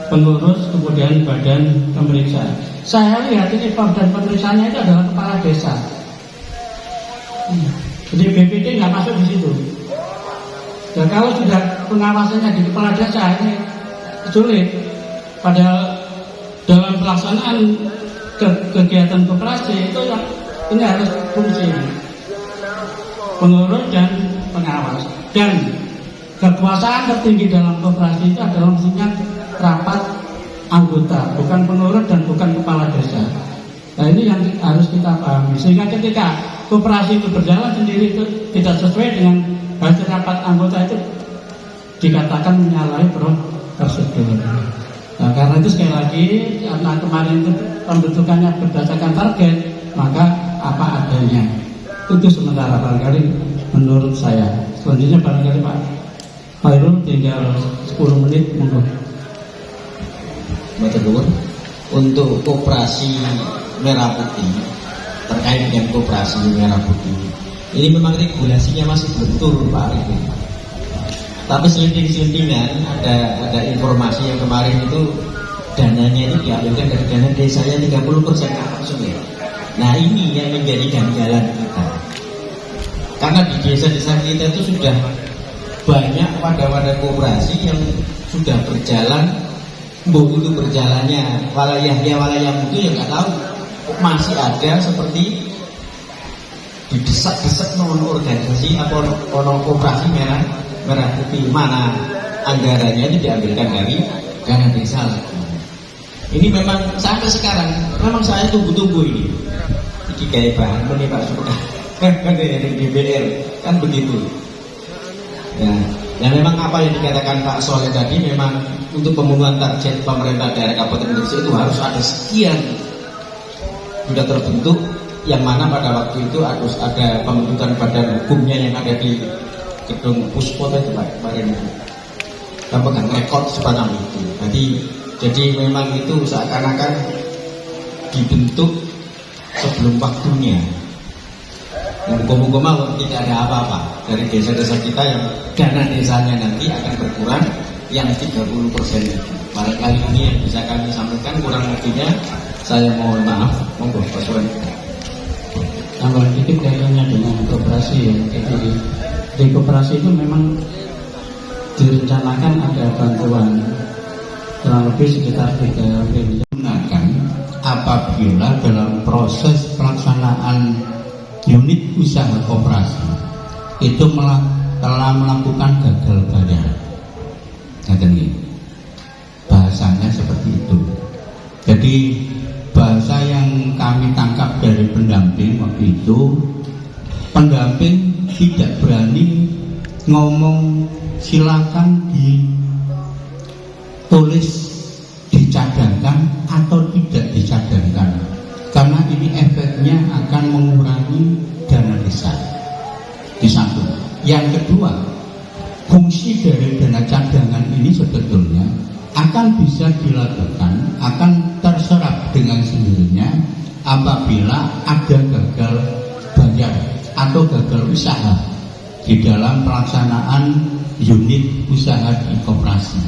pengurus, kemudian badan pemeriksa. Saya lihat ini badan pemeriksanya itu adalah kepala desa. Jadi BPD nggak masuk di situ. Dan kalau sudah pengawasannya di kepala desa ini sulit. Padahal dalam pelaksanaan kegiatan koperasi itu ini harus fungsi pengurus dan pengawas. Dan kekuasaan tertinggi dalam koperasi itu adalah fungsinya rapat anggota, bukan pengurus dan bukan kepala desa. Nah, ini yang harus kita pahami. Sehingga ketika koperasi itu berjalan sendiri itu tidak sesuai dengan hasil rapat anggota itu dikatakan menyalahi prosedur. Nah, karena itu sekali lagi karena kemarin itu pembentukannya berdasarkan target, maka apa adanya. Itu sementara barangkali menurut saya. Selanjutnya barangkali Pak Khairul tinggal 10 menit monggo. Betul. Untuk Koperasi Merah Putih, terkait dengan Koperasi Merah Putih, ini memang regulasinya masih belum turun Pak Arif. Tapi selenting-selentingan ada informasi yang kemarin itu dananya itu diambilkan dari dana desanya 30% langsung ya. Nah ini yang menjadi ganjalan kita. Karena di desa-desa kita itu sudah banyak wadah-wadah koperasi yang sudah berjalan, itu berjalannya walayah itu yang nggak tahu masih ada seperti didesak-desak non organisasi atau non koperasi merah putih, mana anggarannya itu diambilkan dari dana desa lagi. Ini memang sampai sekarang memang saya tunggu ini kayak bahan ini Pak Surya dari DPR kan begitu ya. Ya memang apa yang dikatakan Pak Soleh tadi, memang untuk pemenuhan target pemerintah daerah Kabupaten Gresik itu harus ada sekian sudah terbentuk, yang mana pada waktu itu harus ada pembentukan badan hukumnya yang ada di gedung Puspot itu Pak kemarin itu. Kita pegang rekod sepanjang itu. Jadi memang itu seakan-akan dibentuk sebelum waktunya. Dan hukum-hukum tidak ada apa-apa dari desa-desa kita yang dana desanya nanti akan berkurang yang 30% itu. Barangkali ini yang bisa kami sampaikan, kurang lebihnya saya mohon maaf. Monggo Pak Suwan. Tambah sedikit kaitannya dengan koperasi ya. Jadi di koperasi itu memang direncanakan ada bantuan kurang lebih sekitar 3 miliar. Gunakan apabila dalam proses pelaksanaan unit usaha koperasi itu telah melakukan gagal bayar. Bahasanya seperti itu. Jadi bahasa yang kami tangkap dari pendamping waktu itu, pendamping tidak berani ngomong silakan ditulis dicadangkan atau tidak dicadangkan, karena ini efeknya akan mengurangi dana desa. Di satu, yang kedua, fungsi dari dana cadangan ini sebetulnya akan bisa dilakukan, akan terserap dengan sendirinya apabila ada gagal bayar atau gagal usaha di dalam pelaksanaan unit usaha di koperasi.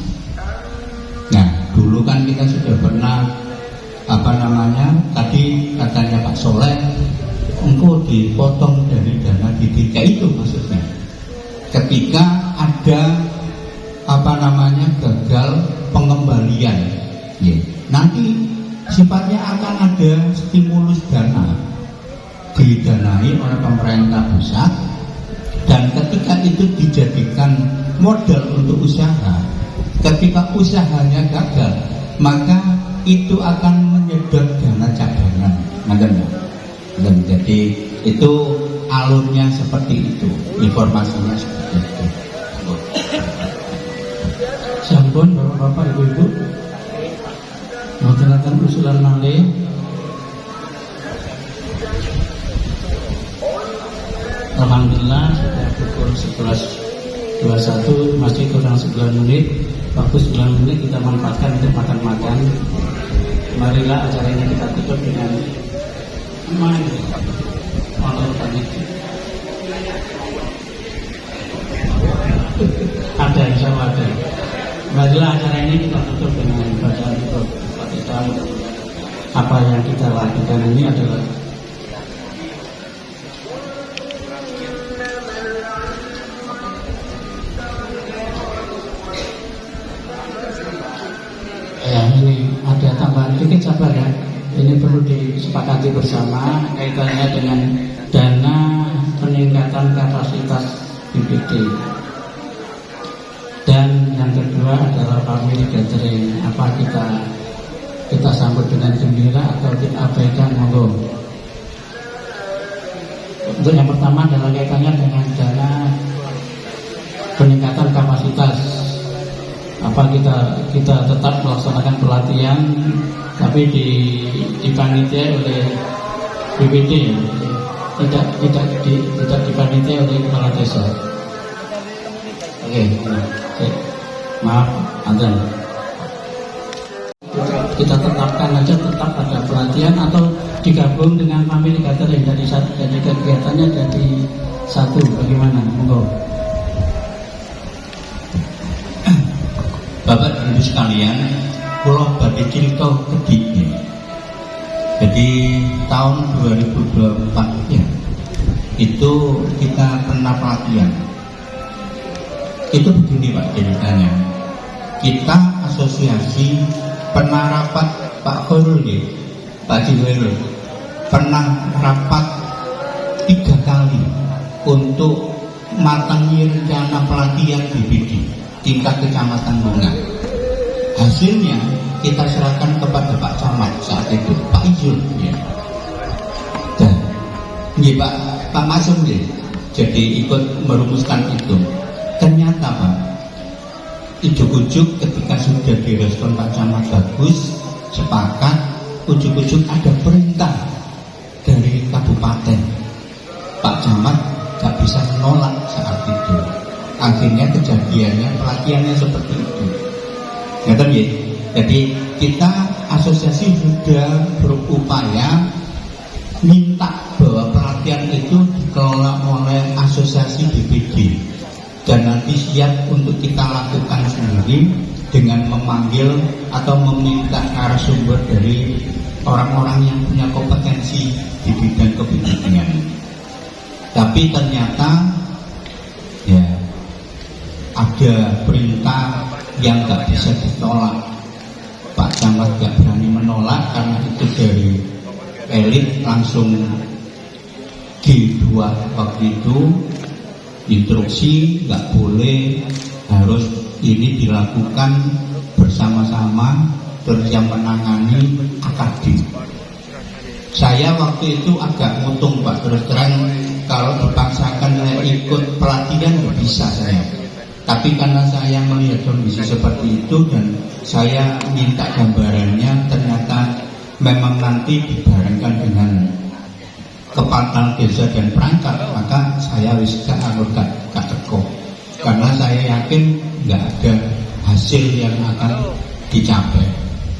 Nah, dulu kan kita sudah pernah tadi katanya Pak Soleh, engkau dipotong dari dana DDK itu maksudnya. Ketika ada gagal pengembalian, ya, nanti sifatnya akan ada stimulus dana didanai oleh pemerintah pusat, dan ketika itu dijadikan modal untuk usaha, ketika usahanya gagal, maka itu akan menyedot dana cadangan. Dan jadi itu alurnya seperti itu, informasinya seperti itu. Sampun Bapak-bapak, Ibu-ibu, menggunakan usulan malih. Alhamdulillah sudah pukul 11.21, masih kurang 9 menit. Waktu 9 menit kita manfaatkan untuk makan-makan. Marilah acara ini kita tutup dengan ada insya Allah ada. Marilah acara ini kita tutup dengan bacaan Al-Fatihah. Apa yang kita lakukan ini adalah ini ada tambahan sedikit, sabar ya. Ini perlu disepakati bersama kaitannya dengan dana peningkatan kapasitas BPD. Dan yang kedua adalah family gathering. Apa kita sambut dengan gembira atau kita abaikan, monggo. Untuk yang pertama adalah kaitannya dengan dana peningkatan kapasitas. Apa kita tetap melaksanakan pelatihan, tapi dipanitia oleh BPD, tidak dipanitia oleh kepala desa. Oke. Maaf, Anten. Kita tetapkan aja, tetap ada pelatihan atau digabung dengan family gathering, jadi kegiatannya jadi satu. Bagaimana? Monggo. Bapak dan Ibu sekalian, kula badhe crita kedhik. Jadi tahun 2024 ya, itu kita pernah pelatihan. Itu begini Pak ceritanya. Kita asosiasi pernah rapat Pak Khairul ya, Pak Khairul pernah rapat 3 kali untuk matangi rencana pelatihan BPD tingkat kecamatan Bunga. Hasilnya kita serahkan kepada Pak Camat saat itu, Pak Ijul ya. Dan Pak Masum ya, jadi ikut merumuskan itu. Ternyata Pak, ujuk-ujuk ketika sudah direspon Pak Camat bagus, sepakat, ujuk-ujuk ada perintah dari kabupaten. Pak Camat gak bisa menolak saat itu. Akhirnya kejadiannya pelatihannya seperti itu. Jadi kita asosiasi sudah berupaya minta bahwa pelatihan itu dikelola oleh asosiasi BPD, dan nanti siap untuk kita lakukan sendiri dengan memanggil atau meminta narasumber dari orang-orang yang punya kompetensi di bidang kependidikan. Tapi ternyata ya ada perintah yang gak bisa ditolak. Pak Camat gak berani menolak karena itu dari elit, langsung G2 waktu itu instruksi gak boleh, harus ini dilakukan bersama-sama, terus yang menangani akademik. Saya waktu itu agak ngutung Pak, terus terang kalau dipaksakan saya ikut pelatihan gak bisa saya. Tapi karena saya melihat kondisi seperti itu dan saya minta gambarannya, ternyata memang nanti dibarengkan dengan kepala desa dan perangkat, maka saya wis gak teko. Karena saya yakin nggak ada hasil yang akan dicapai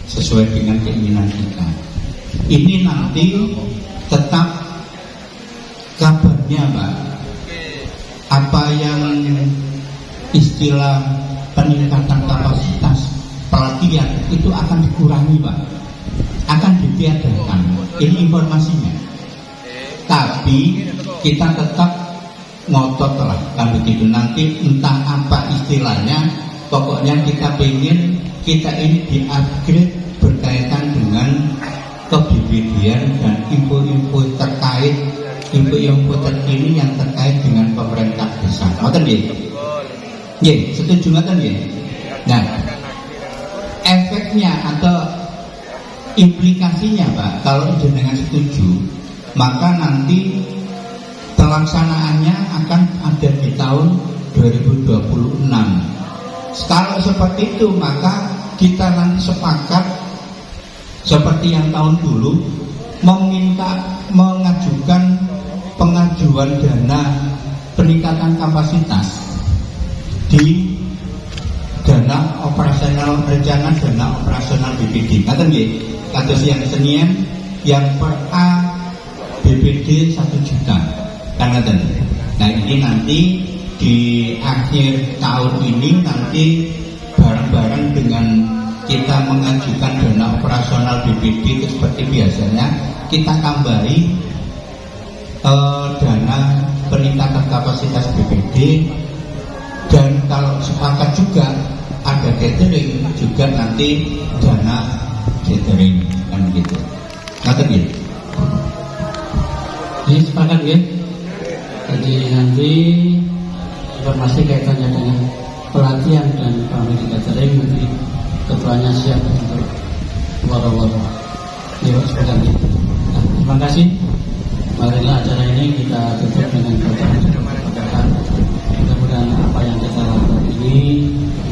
sesuai dengan keinginan kita. Ini nanti tetap kabarnya Pak, apa yang istilah peningkatan kapasitas pelatihan itu akan dikurangi Pak, akan ditiadakan, ini informasinya. Tapi kita tetap ngotot lah kan begitu, nanti entah apa istilahnya, pokoknya kita pengen kita ini di-upgrade berkaitan dengan kebibidian dan info-info terkait, info-info terkini yang terkait dengan pemerintah desa. Ngoten nggih? Nggih, setuju ngoten nggih? Nah, efeknya atau implikasinya Pak, kalau jenengan setuju, maka nanti pelaksanaannya akan ada di tahun 2026. Kalau seperti itu, maka kita nanti sepakat seperti yang tahun dulu mengajukan pengajuan dana peningkatan kapasitas di dana operasional, rencana dana operasional BPD. Kata nggih, kados yang Senin yang per A BPD 1 juta. Kan ngaten. Nah, ini nanti di akhir tahun ini nanti bareng-bareng dengan kita mengajukan dana operasional BPD itu seperti biasanya kita tambahi dana peningkatan kapasitas BPD, dan kalau sepakat juga ada catering juga nanti dana catering kan gitu. Ngaten nggih. Ini sepakat ya. Jadi nanti informasi kaitannya dengan pelatihan dan pamit catering nanti ketuanya siap untuk waro-waro. Ya, sepakat ya. Nah, terima kasih. Marilah acara ini kita tutup dengan doa. Mudah-mudahan apa yang kita lakukan ini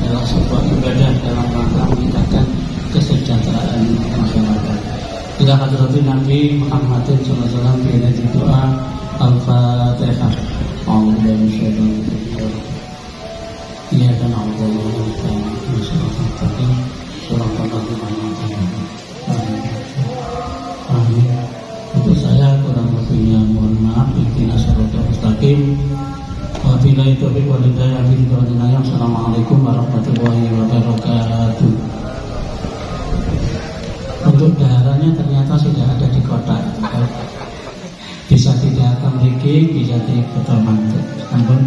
adalah sebuah ibadah dalam rangka meningkatkan kesejahteraan masyarakat. Ila hadratin Nabi Muhammadin sallallahu alaihi wasallam bi ayati doa Al-Fatihah. A'udzu billahi Iya dan Allah Amin. Untuk saya kurang lebihnya mohon maaf. Ihdinas siratal mustaqim. Wabillahi taufiq wal hidayah. Assalamualaikum warahmatullahi wabarakatuh. Untuk daharannya ternyata sudah ada di kotak. Bisa tidak akan bisa di keteman. Ampun.